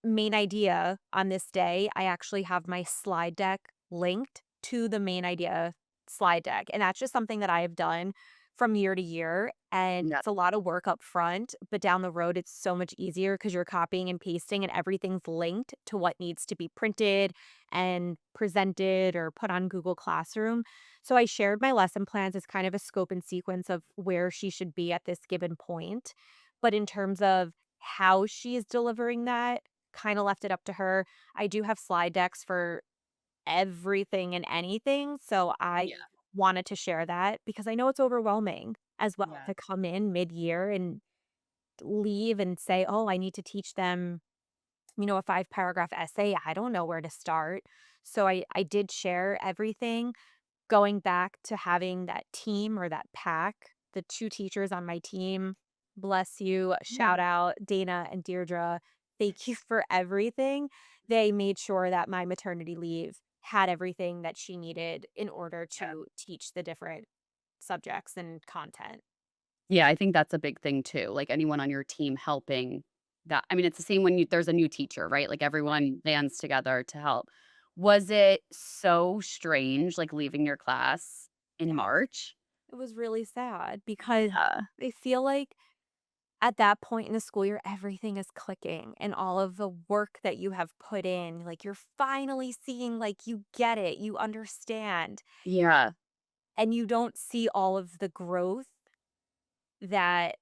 [SPEAKER 2] main idea on this day, I actually have my slide deck linked to the main idea slide deck. And that's just something that I have done from year to year. And
[SPEAKER 1] Yeah.
[SPEAKER 2] it's a lot of work up front, but down the road, it's so much easier because you're copying and pasting and everything's linked to what needs to be printed and presented or put on Google Classroom. So I shared my lesson plans as kind of a scope and sequence of where she should be at this given point. But in terms of how she is delivering that, kinda left it up to her. I do have slide decks for everything and anything, so I
[SPEAKER 1] Yeah.
[SPEAKER 2] wanted to share that because I know it's overwhelming as well
[SPEAKER 1] Yeah.
[SPEAKER 2] to come in mid-year and leave and say, "Oh, I need to teach them, a 5-paragraph essay." I don't know where to start. So I did share everything. Going back to having that team or that pack, the 2 teachers on my team, bless you,
[SPEAKER 1] Yeah.
[SPEAKER 2] shout out Dana and Deirdre, thank you for everything. They made sure that my maternity leave had everything that she needed in order
[SPEAKER 1] Yeah.
[SPEAKER 2] to teach the different subjects and content.
[SPEAKER 1] Yeah, I think that's a big thing too, like, anyone on your team helping that I mean, it's the same when you there's a new teacher, right? Like, everyone bands together to help. Was it so strange, like, leaving your class in
[SPEAKER 2] Yeah.
[SPEAKER 1] March?
[SPEAKER 2] It was really sad because
[SPEAKER 1] Yeah.
[SPEAKER 2] I feel like at that point in the school year, everything is clicking and all of the work that you have put in, like you're finally seeing, like you get it, you understand,
[SPEAKER 1] Yeah.
[SPEAKER 2] and you don't see all of the growth that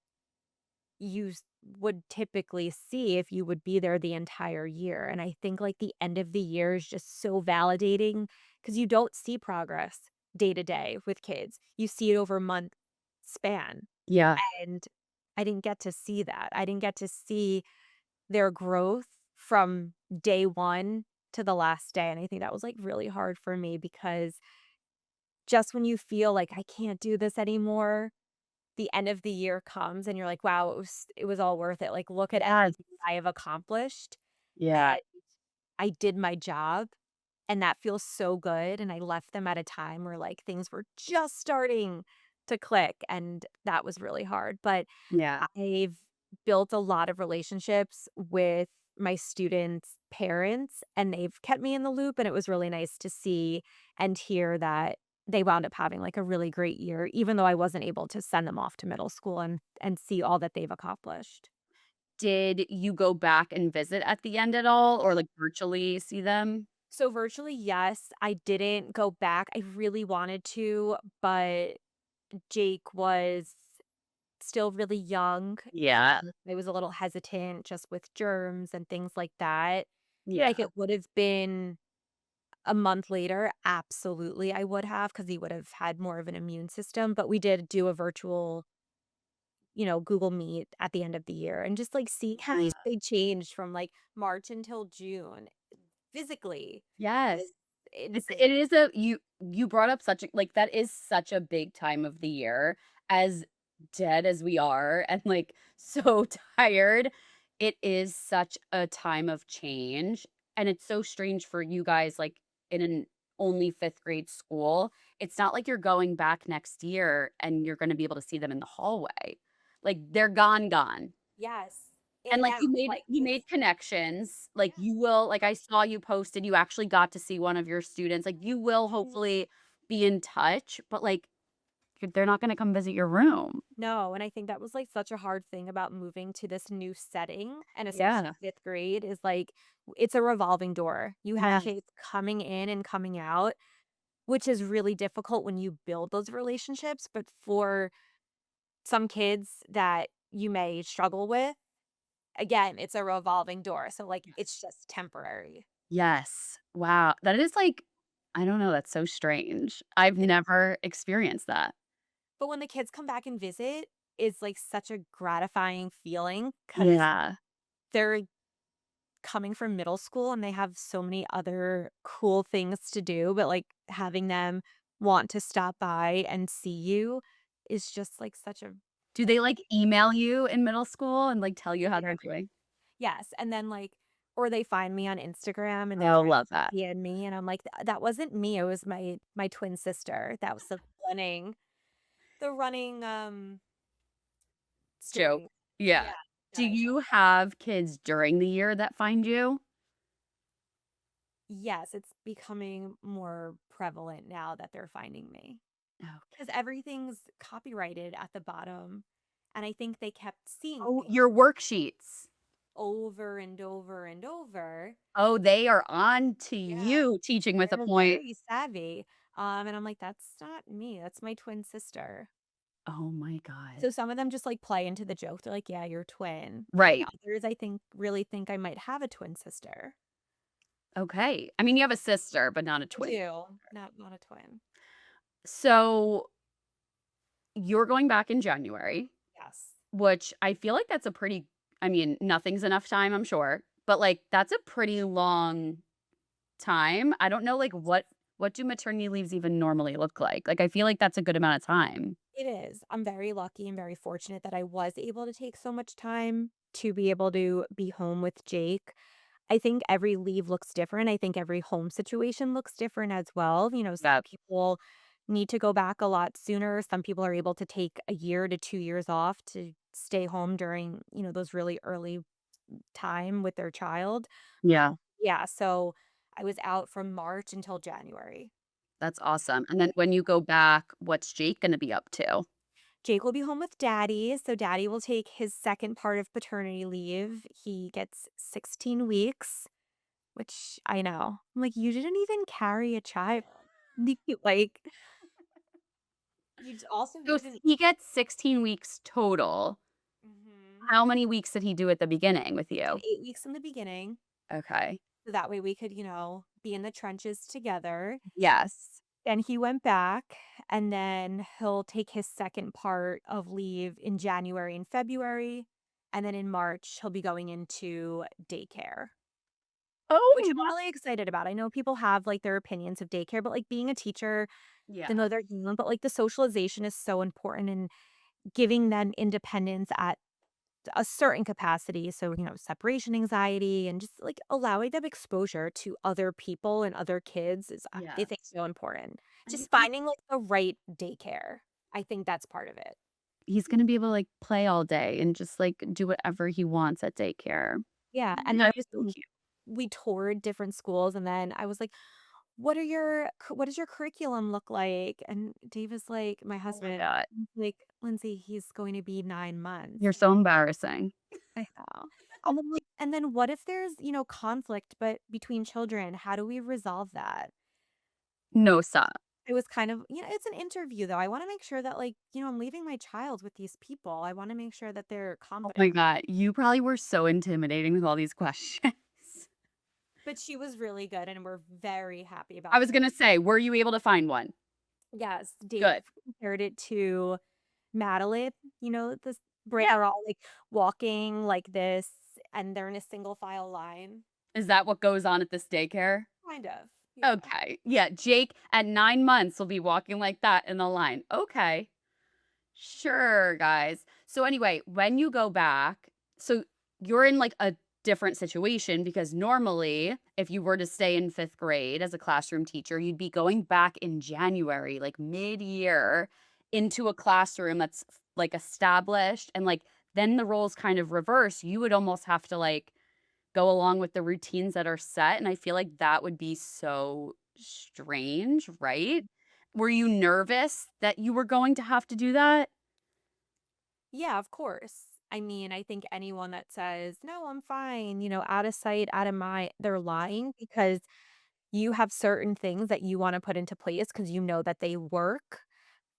[SPEAKER 2] would typically see if you would be there the entire year. And I think like the end of the year is just so validating because you don't see progress day to day with kids. You see it over a month span.
[SPEAKER 1] Yeah.
[SPEAKER 2] And I didn't get to see that. I didn't get to see their growth from day 1 to the last day, and I think that was, like, really hard for me because just when you feel like, "I can't do this anymore," the end of the year comes and you're like, "Wow, it was all worth it." Like, look at
[SPEAKER 1] Yes.
[SPEAKER 2] everything I have accomplished,
[SPEAKER 1] Yeah.
[SPEAKER 2] and I did my job, and that feels so good, and I left them at a time where, like, things were just starting to click, and that was really hard, but
[SPEAKER 1] Yeah.
[SPEAKER 2] I've built a lot of relationships with my students' parents, and they've kept me in the loop, and it was really nice to see and hear that they wound up having, like, a really great year, even though I wasn't able to send them off to middle school and see all that they've accomplished.
[SPEAKER 1] Did you go back and visit at the end at all or, like, virtually see them?
[SPEAKER 2] So virtually, yes, I didn't go back. I really wanted to, but Jake was still really young.
[SPEAKER 1] Yeah.
[SPEAKER 2] I was a little hesitant just with germs and things like that.
[SPEAKER 1] Yeah.
[SPEAKER 2] Like, it would have been a month later, absolutely, I would have, because he would have had more of an immune system, but we did do a virtual, Google Meet at the end of the year and just, like, see how
[SPEAKER 1] Yeah.
[SPEAKER 2] they changed from, like, March until June physically.
[SPEAKER 1] Yes.
[SPEAKER 2] It's insane.
[SPEAKER 1] It is a you brought up such a like, that is such a big time of the year, as dead as we are and, like, so tired. It is such a time of change, and it's so strange for you guys, like, in an only 5th grade school. It's not like you're going back next year and you're gonna be able to see them in the hallway. Like, they're gone, gone.
[SPEAKER 2] Yes.
[SPEAKER 1] And, like,
[SPEAKER 2] Yeah,
[SPEAKER 1] you made connections, like,
[SPEAKER 2] yeah.
[SPEAKER 1] you will like, I saw you posted, you actually got to see one of your students, like, you will
[SPEAKER 2] Mhm.
[SPEAKER 1] hopefully be in touch, but, like, they're not gonna come visit your room.
[SPEAKER 2] No, and I think that was, like, such a hard thing about moving to this new setting, and especially
[SPEAKER 1] Yeah.
[SPEAKER 2] 5th grade is, like, it's a revolving door. You have
[SPEAKER 1] Yes.
[SPEAKER 2] kids coming in and coming out, which is really difficult when you build those relationships, but for some kids that you may struggle with, again, it's a revolving door, so, like, it's just temporary.
[SPEAKER 1] Yes. Wow. That is, like I don't know, that's so strange. I've
[SPEAKER 2] It
[SPEAKER 1] never experienced that.
[SPEAKER 2] But when the kids come back and visit, it's, like, such a gratifying feeling because 'cause
[SPEAKER 1] Yeah.
[SPEAKER 2] they're coming from middle school and they have so many other cool things to do, but, like, having them want to stop by and see you is just, like, such a
[SPEAKER 1] Do they, like, email you in middle school and, like, tell you
[SPEAKER 2] they
[SPEAKER 1] how
[SPEAKER 2] do.
[SPEAKER 1] they're doing?
[SPEAKER 2] Yes, and then, like or they find me on Instagram and they
[SPEAKER 1] Oh,
[SPEAKER 2] try
[SPEAKER 1] love that.
[SPEAKER 2] to DM me, and I'm like, That wasn't me, it was my twin sister. That was the running
[SPEAKER 1] Joke.
[SPEAKER 2] story.
[SPEAKER 1] Yeah.
[SPEAKER 2] Yeah,
[SPEAKER 1] Do
[SPEAKER 2] that I tell.
[SPEAKER 1] you have kids during the year that find you?
[SPEAKER 2] Yes, it's becoming more prevalent now that they're finding me
[SPEAKER 1] Okay.
[SPEAKER 2] because everything's copyrighted at the bottom, and I think they kept seeing
[SPEAKER 1] Oh,
[SPEAKER 2] things
[SPEAKER 1] your worksheets.
[SPEAKER 2] over and over and over.
[SPEAKER 1] Oh, they are on to
[SPEAKER 2] Yeah,
[SPEAKER 1] you teaching with a
[SPEAKER 2] they're
[SPEAKER 1] point.
[SPEAKER 2] very savvy, and I'm like, "That's not me, that's my twin sister."
[SPEAKER 1] Oh my god.
[SPEAKER 2] So some of them just, like, play into the joke, they're like, "Yeah, you're twin," and
[SPEAKER 1] Right.
[SPEAKER 2] others, I think, really think I might have a twin sister.
[SPEAKER 1] Okay. I mean, you have a sister, but not a
[SPEAKER 2] I
[SPEAKER 1] twin.
[SPEAKER 2] do, not a twin.
[SPEAKER 1] So, you're going back in January,
[SPEAKER 2] Yes.
[SPEAKER 1] which I feel like that's a pretty I mean, nothing's enough time, I'm sure, but, like, that's a pretty long time. I don't know, like, what do maternity leaves even normally look like? Like, I feel like that's a good amount of time.
[SPEAKER 2] It is. I'm very lucky and very fortunate that I was able to take so much time to be able to be home with Jake. I think every leave looks different. I think every home situation looks different as well. Some
[SPEAKER 1] That
[SPEAKER 2] people need to go back a lot sooner. Some people are able to take a year to 2 years off to stay home during, those really early time with their child.
[SPEAKER 1] yeah,
[SPEAKER 2] Yeah. So I was out from March until January.
[SPEAKER 1] that's awesome, and then when you go back, what's Jake gonna be up to?
[SPEAKER 2] Jake will be home with daddy, so daddy will take his second part of paternity leave. He gets 16 weeks, which I know. I'm like, "You didn't even carry a child." Like, you
[SPEAKER 1] So
[SPEAKER 2] didn't.
[SPEAKER 1] he gets 16 weeks total.
[SPEAKER 2] Mhm.
[SPEAKER 1] How many weeks did he do at the beginning with
[SPEAKER 2] He did
[SPEAKER 1] you?
[SPEAKER 2] 8 weeks in the beginning,
[SPEAKER 1] Okay.
[SPEAKER 2] so that way we could, be in the trenches together.
[SPEAKER 1] Yes.
[SPEAKER 2] Then he went back, and then he'll take his second part of leave in January and February, and then in March, he'll be going into daycare. Which
[SPEAKER 1] Oh,
[SPEAKER 2] I'm really excited about. I know people have, like, their opinions of daycare, but, like, being a teacher,
[SPEAKER 1] yeah,
[SPEAKER 2] they know they're human, but, like, the socialization is so important and giving them independence at a certain capacity. So, separation anxiety and just, like, allowing them exposure to other people and other kids is, I
[SPEAKER 1] yes.
[SPEAKER 2] think, so important.
[SPEAKER 1] And
[SPEAKER 2] Just finding, like, the right daycare. I think that's part of it.
[SPEAKER 1] he's gonna be able to, like, play all day and just, like, do whatever he wants at daycare.
[SPEAKER 2] Yeah, and then
[SPEAKER 1] That's so cute.
[SPEAKER 2] we toured different schools, and then I was like, what does your curriculum look like?" And Dave is like my
[SPEAKER 1] Oh my
[SPEAKER 2] husband,
[SPEAKER 1] god.
[SPEAKER 2] he's like, "Lindsay, he's going to be 9 months."
[SPEAKER 1] You're so embarrassing.
[SPEAKER 2] I know. And then what if there's, conflict but between children? How do we resolve that?
[SPEAKER 1] No, stop.
[SPEAKER 2] It was kind of it's an interview, though. I wanna make sure that, like, I'm leaving my child with these people. I wanna make sure that they're
[SPEAKER 1] Oh my
[SPEAKER 2] competent.
[SPEAKER 1] god, you probably were so intimidating with all these questions.
[SPEAKER 2] But she was really good, and we're very happy
[SPEAKER 1] I
[SPEAKER 2] about
[SPEAKER 1] was
[SPEAKER 2] her.
[SPEAKER 1] gonna say, were you able to find one?
[SPEAKER 2] Yes, Dave
[SPEAKER 1] Good.
[SPEAKER 2] compared it to Madeline, this brand
[SPEAKER 1] Yeah.
[SPEAKER 2] are all, like, walking like this, and they're in a single file line.
[SPEAKER 1] Is that what goes on at this daycare?
[SPEAKER 2] Kind of, yeah.
[SPEAKER 1] Okay. Yeah, Jake at 9 months will be walking like that in the line. Okay. Sure, guys. So anyway, when you go back, so you're in like a different situation because normally if you were to stay in 5th grade as a classroom teacher, you'd be going back in January, like mid-year into a classroom that's like established and like then the roles kind of reverse. You would almost have to, like, go along with the routines that are set, and I feel like that would be so strange, right? Were you nervous that you were going to have to do that?
[SPEAKER 2] Yeah, of course. I mean, I think anyone that says, "No, I'm fine," out of sight, out of mind, they're lying because you have certain things that you wanna put into place because you know that they work,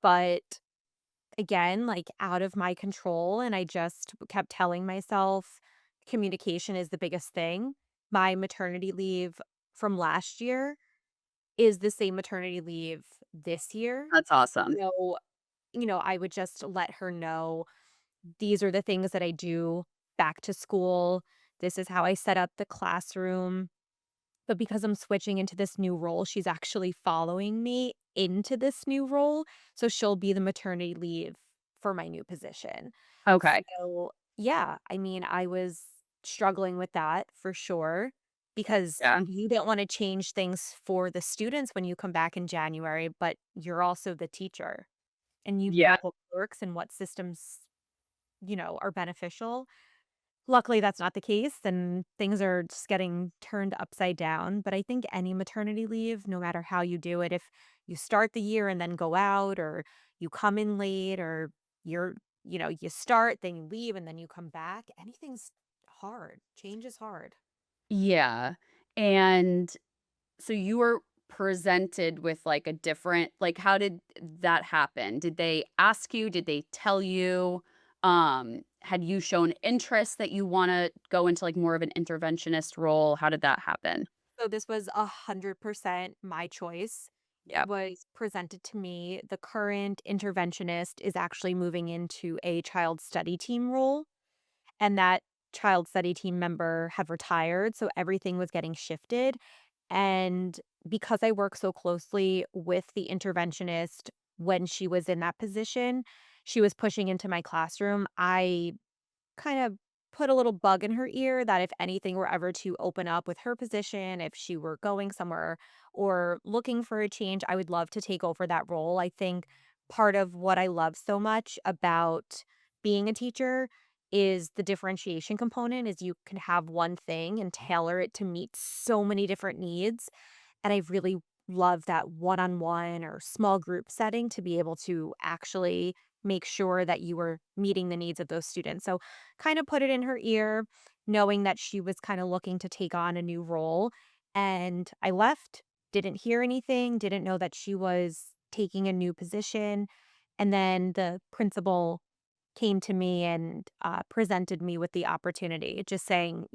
[SPEAKER 2] but again, like, out of my control, and I just kept telling myself communication is the biggest thing. My maternity leave from last year is the same maternity leave this year.
[SPEAKER 1] That's awesome.
[SPEAKER 2] So, I would just let her know, "These are the things that I do back to school. This is how I set up the classroom." But because I'm switching into this new role, she's actually following me into this new role, so she'll be the maternity leave for my new position.
[SPEAKER 1] Okay.
[SPEAKER 2] So, yeah, I mean, I was struggling with that for sure because
[SPEAKER 1] Yeah.
[SPEAKER 2] you don't wanna change things for the students when you come back in January, but you're also the teacher, and you
[SPEAKER 1] Yeah.
[SPEAKER 2] know what works and what systems, are beneficial. Luckily, that's not the case, and things are just getting turned upside down, but I think any maternity leave, no matter how you do it, if you start the year and then go out, or you come in late, or you're you start, then you leave, and then you come back, anything's hard. Change is hard.
[SPEAKER 1] Yeah. And so you were presented with, like, a different, like, how did that happen? Did they ask you? Did they tell you? Had you shown interest that you wanna go into, like, more of an interventionist role? How did that happen?
[SPEAKER 2] So this was 100% my choice. It
[SPEAKER 1] Yeah.
[SPEAKER 2] was presented to me. The current interventionist is actually moving into a child study team role, and that child study team member had retired, so everything was getting shifted, and because I work so closely with the interventionist when she was in that position, she was pushing into my classroom. I kind of put a little bug in her ear that if anything were ever to open up with her position, if she were going somewhere or looking for a change, I would love to take over that role. I think part of what I love so much about being a teacher is the differentiation component is you can have one thing and tailor it to meet so many different needs, and I really love that one-on-one or small group setting to be able to actually make sure that you were meeting the needs of those students. So, kind of put it in her ear, knowing that she was kind of looking to take on a new role. And I left, didn't hear anything, didn't know that she was taking a new position. And then the principal came to me and presented me with the opportunity, just saying,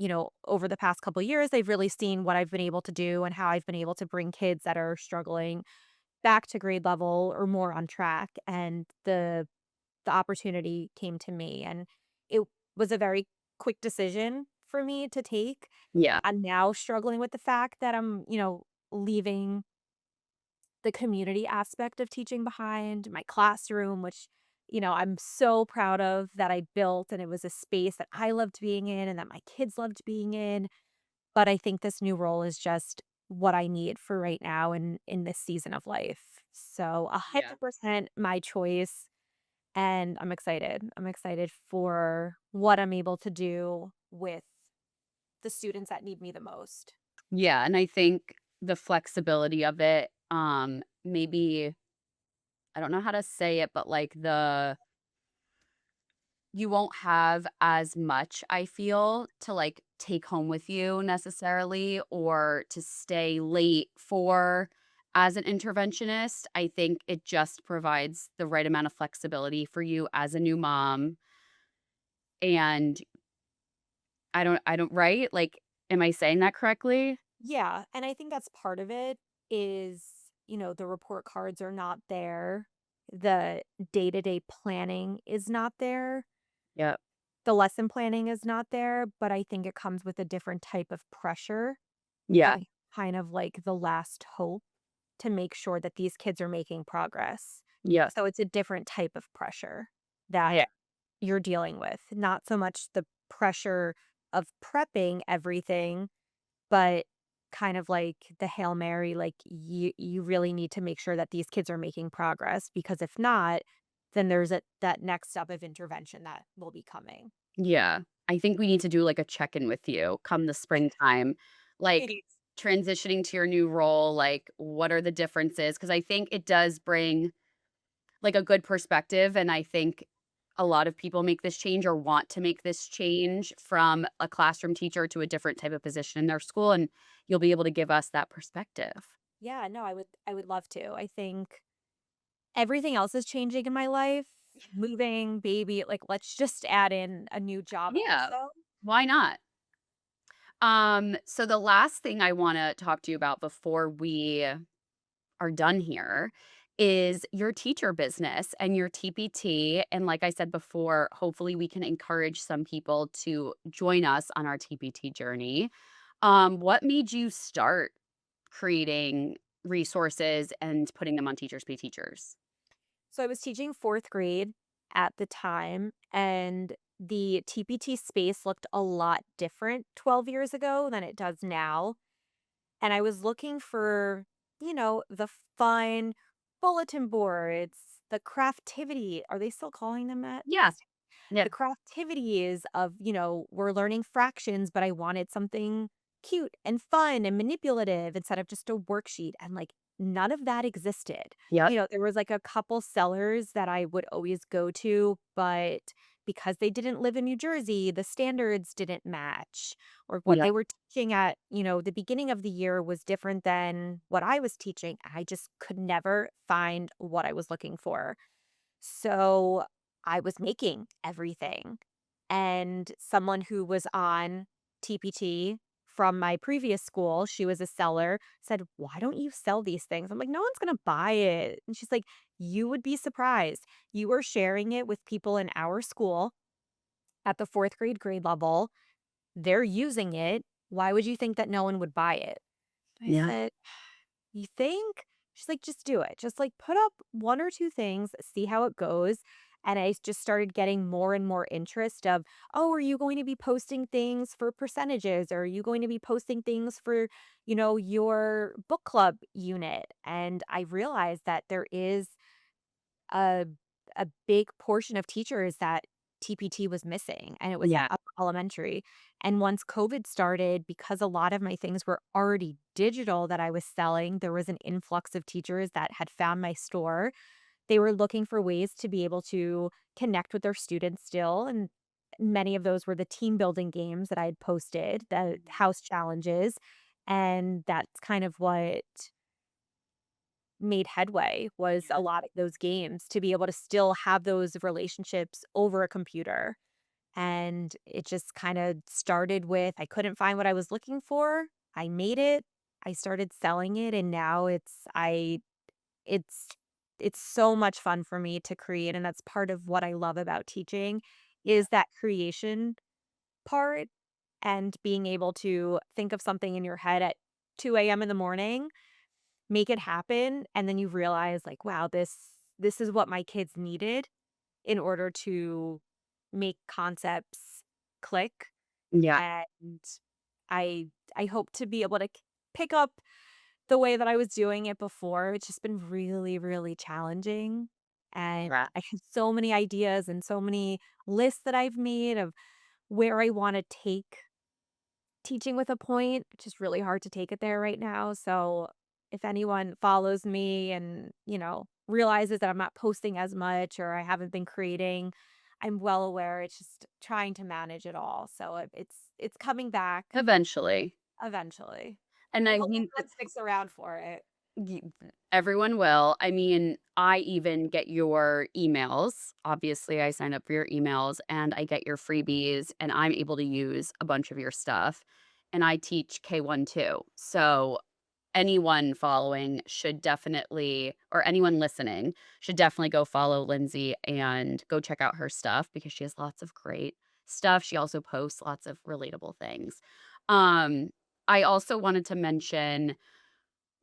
[SPEAKER 2] over the past couple years, they've really seen what I've been able to do and how I've been able to bring kids that are struggling back to grade level or more on track. And the opportunity came to me, and it was a very quick decision for me to take.
[SPEAKER 1] Yeah.
[SPEAKER 2] I'm now struggling with the fact that I'm, leaving the community aspect of teaching behind, my classroom, which, I'm so proud of that I built, and it was a space that I loved being in and that my kids loved being in. But I think this new role is just what I need for right now and in this season of life. So
[SPEAKER 1] Yeah.
[SPEAKER 2] 100% my choice. And I'm excited. I'm excited for what I'm able to do with the students that need me the most.
[SPEAKER 1] Yeah, and I think the flexibility of it, maybe I don't know how to say it, but, like, you won't have as much, I feel, to, like, take home with you necessarily or to stay late for as an interventionist. I think it just provides the right amount of flexibility for you as a new mom, and I don't right? Like, am I saying that correctly?
[SPEAKER 2] Yeah, and I think that's part of it is, the report cards are not there. The day-to-day planning is not there.
[SPEAKER 1] Yep.
[SPEAKER 2] The lesson planning is not there, but I think it comes with a different type of pressure
[SPEAKER 1] Yeah.
[SPEAKER 2] of kind of like the last hope to make sure that these kids are making progress.
[SPEAKER 1] Yep.
[SPEAKER 2] So it's a different type of pressure
[SPEAKER 1] Yeah.
[SPEAKER 2] that you're dealing with, not so much the pressure of prepping everything, but kind of like the Hail Mary, like you really need to make sure that these kids are making progress because if not, then there's that next step of intervention that will be coming.
[SPEAKER 1] Yeah. I think we need to do, like, a check-in with you come the springtime, like,
[SPEAKER 2] Please.
[SPEAKER 1] transitioning to your new role, like, what are the differences? Because I think it does bring, like, a good perspective, and I think a lot of people make this change or want to make this change from a classroom teacher to a different type of position in their school, and you'll be able to give us that perspective.
[SPEAKER 2] Yeah, no, I would love to. I think everything else is changing in my life. Moving, baby, like, let's just add in a new job
[SPEAKER 1] Yeah.
[SPEAKER 2] also.
[SPEAKER 1] Why not? So the last thing I wanna talk to you about before we are done here is your teacher business and your TPT. And like I said before, hopefully we can encourage some people to join us on our TPT journey. What made you start creating resources and putting them on Teachers Pay Teachers?
[SPEAKER 2] So I was teaching 4th grade at the time, and the TPT space looked a lot different 12 years ago than it does now. And I was looking for, the fun bulletin boards, the craftivity. Are they still calling them that?
[SPEAKER 1] Yeah. Yeah.
[SPEAKER 2] The craftivities of, we're learning fractions, but I wanted something cute and fun and manipulative instead of just a worksheet. And like none of that existed.
[SPEAKER 1] Yep.
[SPEAKER 2] There was like a couple sellers that I would always go to, but because they didn't live in New Jersey, the standards didn't match, or what
[SPEAKER 1] Yep.
[SPEAKER 2] they were teaching at, the beginning of the year was different than what I was teaching. I just could never find what I was looking for. So I was making everything. And someone who was on TPT from my previous school, she was a seller, said, "Why don't you sell these things?" I'm like, "No one's going to buy it." And she's like, "You would be surprised. You are sharing it with people in our school at the 4th grade level. They're using it. Why would you think that no one would buy it?" I
[SPEAKER 1] Yeah.
[SPEAKER 2] said, "You think?" She's like, "Just do it. Just, like, put up 1 or 2 things, see how it goes." And I just started getting more and more interest of, "Oh, are you going to be posting things for percentages? Or are you going to be posting things for, your book club unit?" And I realized that there is a a big portion of teachers that TPT was missing, and it was at
[SPEAKER 1] Yeah.
[SPEAKER 2] upper elementary. And once COVID started, because a lot of my things were already digital that I was selling, there was an influx of teachers that had found my store. They were looking for ways to be able to connect with their students still, and many of those were the team building games that I had posted, the house challenges, and that's kind of what made headway, was a
[SPEAKER 1] Yeah.
[SPEAKER 2] lot of those games to be able to still have those relationships over a computer. And it just kind of started with, I couldn't find what I was looking for. I made it. I started selling it, and now it's it's so much fun for me to create, and that's part of what I love about teaching
[SPEAKER 1] Yeah.
[SPEAKER 2] is that creation part, and being able to think of something in your head at 2 a.m. in the morning, make it happen, and then you realize like, wow, this is what my kids needed in order to make concepts click.
[SPEAKER 1] Yeah.
[SPEAKER 2] And I hope to be able to pick up the way that I was doing it before. It's just been really, really challenging. And
[SPEAKER 1] Yeah.
[SPEAKER 2] I have so many ideas and so many lists that I've made of where I want to take teaching with a point. It's just really hard to take it there right now. So if anyone follows me and, realizes that I'm not posting as much or I haven't been creating, I'm well aware. It's just trying to manage it all. So it's coming back
[SPEAKER 1] Eventually.
[SPEAKER 2] eventually.
[SPEAKER 1] And
[SPEAKER 2] I
[SPEAKER 1] I
[SPEAKER 2] hope
[SPEAKER 1] mean,
[SPEAKER 2] everyone sticks around for it.
[SPEAKER 1] Y everyone will. I mean, I even get your emails. Obviously, I sign up for your emails, and I get your freebies, and I'm able to use a bunch of your stuff, and I teach K-1 too. So, anyone following should definitely or anyone listening should definitely go follow Lindsay and go check out her stuff because she has lots of great stuff. She also posts lots of relatable things. Um, I also wanted to mention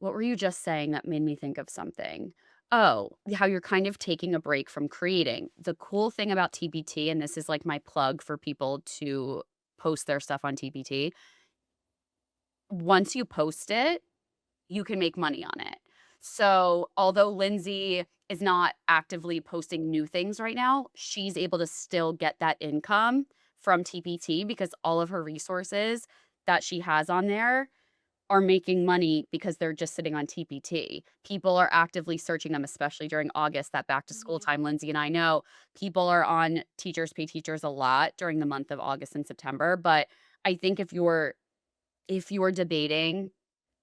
[SPEAKER 1] what were you just saying that made me think of something? Oh, how you're kind of taking a break from creating. The cool thing about TPT, and this is like my plug for people to post their stuff on TPT, once you post it, you can make money on it. So, although Lindsay is not actively posting new things right now, she's able to still get that income from TPT because all of her resources that she has on there are making money because they're just sitting on TPT. People are actively searching them, especially during August, that back to school
[SPEAKER 2] Mhm.
[SPEAKER 1] time. Lindsay and I know people are on Teachers Pay Teachers a lot during the month of August and September. But I think if you're debating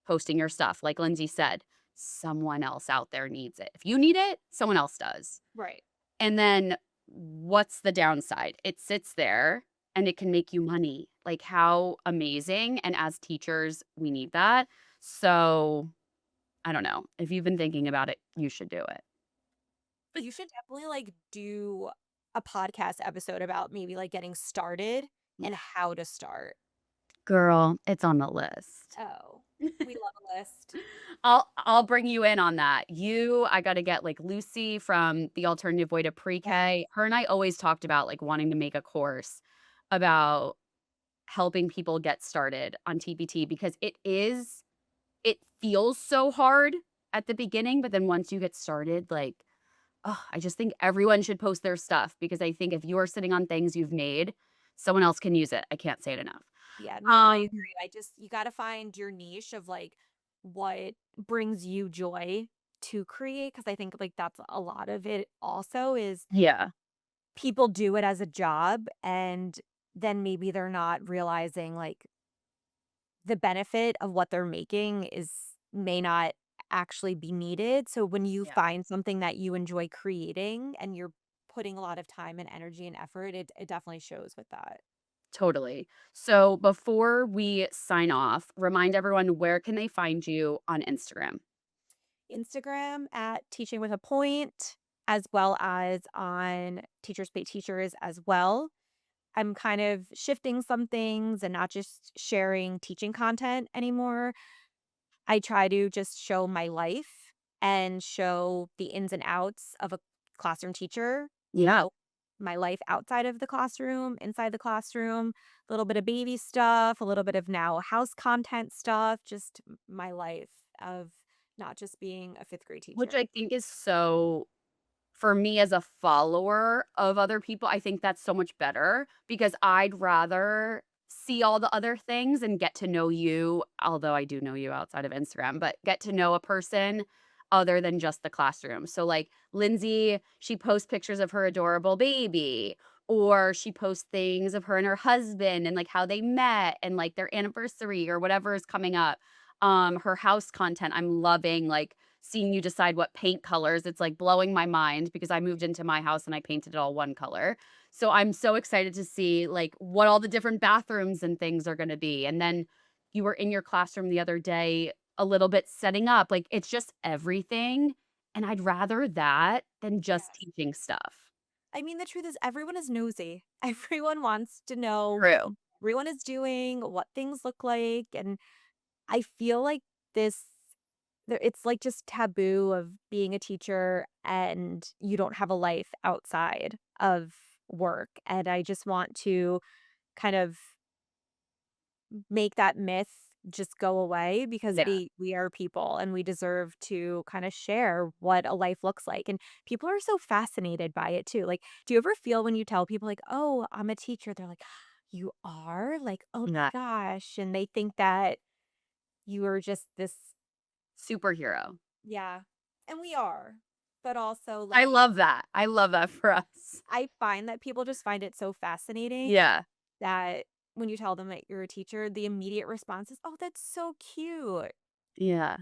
[SPEAKER 1] posting your stuff, like Lindsay said, someone else out there needs it. If you need it, someone else does.
[SPEAKER 2] Right.
[SPEAKER 1] And then what's the downside? It sits there and it can make you money. Like, how amazing, and as teachers, we need that. So, I don't know. If you've been thinking about it, you should do it.
[SPEAKER 2] But you should definitely, like, do a podcast episode about maybe, like, getting started
[SPEAKER 1] Yeah.
[SPEAKER 2] and how to start.
[SPEAKER 1] Girl, it's on the list.
[SPEAKER 2] Oh, we love a list.
[SPEAKER 1] I'll bring you in on that. I gotta get, like, Lucy from the Alternative Way to
[SPEAKER 2] Yes.
[SPEAKER 1] Pre-K. Her and I always talked about, like, wanting to make a course about helping people get started on TPT because it feels so hard at the beginning, but then once you get started, like, oh, I just think everyone should post their stuff because I think if you are sitting on things you've made, someone else can use it. I can't say it enough.
[SPEAKER 2] Yeah, no, I
[SPEAKER 1] Um,
[SPEAKER 2] agree. I just you gotta find your niche of, like, what brings you joy to create. Because I think, like, that's a lot of it also is
[SPEAKER 1] yeah,
[SPEAKER 2] people do it as a job, and then maybe they're not realizing, like, the benefit of what they're making is may not actually be needed. So when you
[SPEAKER 1] yeah,
[SPEAKER 2] find something that you enjoy creating and you're putting a lot of time and energy and effort, it definitely shows with that.
[SPEAKER 1] totally. So before we sign off, remind everyone where can they find you on Instagram?
[SPEAKER 2] Instagram at Teaching with a Point, as well as on Teachers Pay Teachers as well. I'm kind of shifting some things and not just sharing teaching content anymore. I try to just show my life and show the ins and outs of a classroom teacher,
[SPEAKER 1] Yeah,
[SPEAKER 2] show my life outside of the classroom, inside the classroom, a little bit of baby stuff, a little bit of now house content stuff, just my life of not just being a fifth grade
[SPEAKER 1] which
[SPEAKER 2] teacher.
[SPEAKER 1] I think is so for me as a follower of other people, I think that's so much better because I'd rather see all the other things and get to know you, although I do know you outside of Instagram, but get to know a person other than just the classroom. So, like Lindsay, she posts pictures of her adorable baby, or she posts things of her and her husband and like how they met and like their anniversary or whatever is coming up. Her house content, I'm loving like seeing you decide what paint colors. It's, like, blowing my mind because I moved into my house and I painted it all one color. So I'm so excited to see, like, what all the different bathrooms and things are gonna be, and then you were in your classroom the other day a little bit setting up, like, it's just everything, and I'd rather that than just
[SPEAKER 2] Yes.
[SPEAKER 1] teaching stuff.
[SPEAKER 2] I mean, the truth is everyone is nosy. Everyone wants to know what
[SPEAKER 1] True.
[SPEAKER 2] everyone is doing, what things look like, and I feel like this it's like just taboo of being a teacher and you don't have a life outside of work. And I just want to kind of make that myth just go away because
[SPEAKER 1] Yeah.
[SPEAKER 2] we are people and we deserve to kind of share what a life looks like. And people are so fascinated by it too. Like, do you ever feel when you tell people like, "Oh, I'm a teacher," they're like, "You are?" Like, "Oh my
[SPEAKER 1] Yeah.
[SPEAKER 2] gosh." And they think that you are just this
[SPEAKER 1] Superhero.
[SPEAKER 2] yeah. And we are. But also
[SPEAKER 1] I
[SPEAKER 2] like
[SPEAKER 1] love that. I love that for us.
[SPEAKER 2] I find that people just find it so fascinating
[SPEAKER 1] Yeah.
[SPEAKER 2] that when you tell them that you're a teacher, the immediate response is, "Oh, that's so cute."
[SPEAKER 1] Yeah.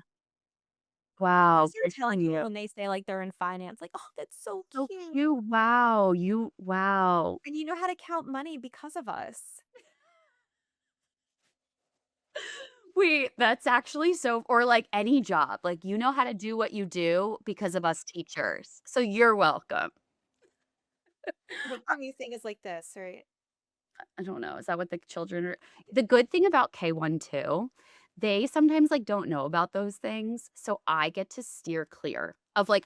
[SPEAKER 2] Or
[SPEAKER 1] Wow,
[SPEAKER 2] you're
[SPEAKER 1] good for
[SPEAKER 2] telling people
[SPEAKER 1] you.
[SPEAKER 2] when they say, like, they're in finance, like, "Oh, that's so
[SPEAKER 1] So
[SPEAKER 2] cute,
[SPEAKER 1] cute. Wow. Wow.
[SPEAKER 2] and you know how to count money because of us."
[SPEAKER 1] Wait, that's actually so or like any job, like, you know how to do what you do because of us teachers, so you're welcome.
[SPEAKER 2] What can you think is like this, right?
[SPEAKER 1] I don't know, is that what the children are the good thing about K-1 too, they sometimes, like, don't know about those things, so I get to steer clear of, like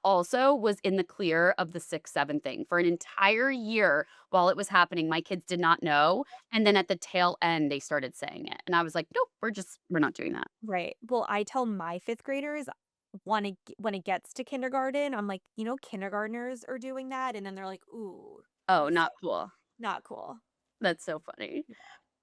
[SPEAKER 1] also was in the clear of the 6-7 thing for an entire year while it was happening, my kids did not know, and then at the tail end, they started saying it, and I was like, "Nope, we're not doing that."
[SPEAKER 2] Right. Well, I tell my 5th graders when it gets to kindergarten, I'm like, kindergartners are doing that, and then they're like, "Ooh,
[SPEAKER 1] Oh,
[SPEAKER 2] this is
[SPEAKER 1] not cool.
[SPEAKER 2] not cool."
[SPEAKER 1] That's so funny.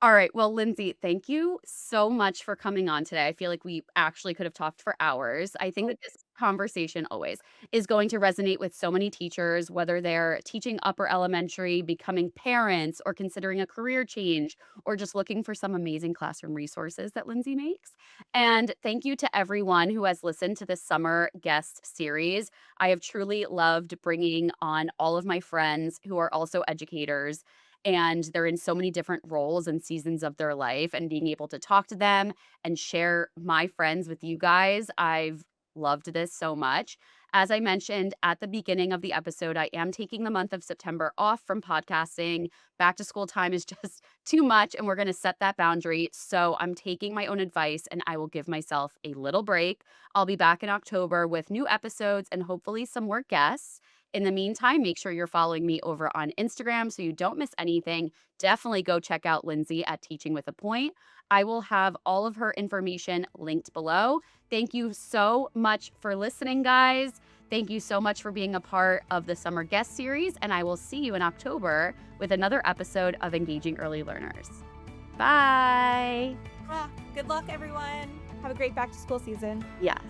[SPEAKER 1] All right. Well, Lindsay, thank you so much for coming on today. I feel like we actually could have talked for hours. I think
[SPEAKER 2] Oh,
[SPEAKER 1] that this conversation always is going to resonate with so many teachers, whether they're teaching upper elementary, becoming parents, or considering a career change, or just looking for some amazing classroom resources that Lindsay makes. And thank you to everyone who has listened to this summer guest series. I have truly loved bringing on all of my friends who are also educators, and they're in so many different roles and seasons of their life, and being able to talk to them and share my friends with you guys. I've loved this so much. As I mentioned at the beginning of the episode, I am taking the month of September off from podcasting. Back to school time is just too much, and we're going to set that boundary. So I'm taking my own advice and I will give myself a little break. I'll be back in October with new episodes and hopefully some more guests. In the meantime, make sure you're following me over on Instagram so you don't miss anything. Definitely go check out Lindsay at Teaching with a Point. I will have all of her information linked below. Thank you so much for listening, guys. Thank you so much for being a part of the summer guest series, and I will see you in October with another episode of Engaging Early Learners. Bye.
[SPEAKER 2] Good luck, everyone. Have a great back to school season.
[SPEAKER 1] Yes.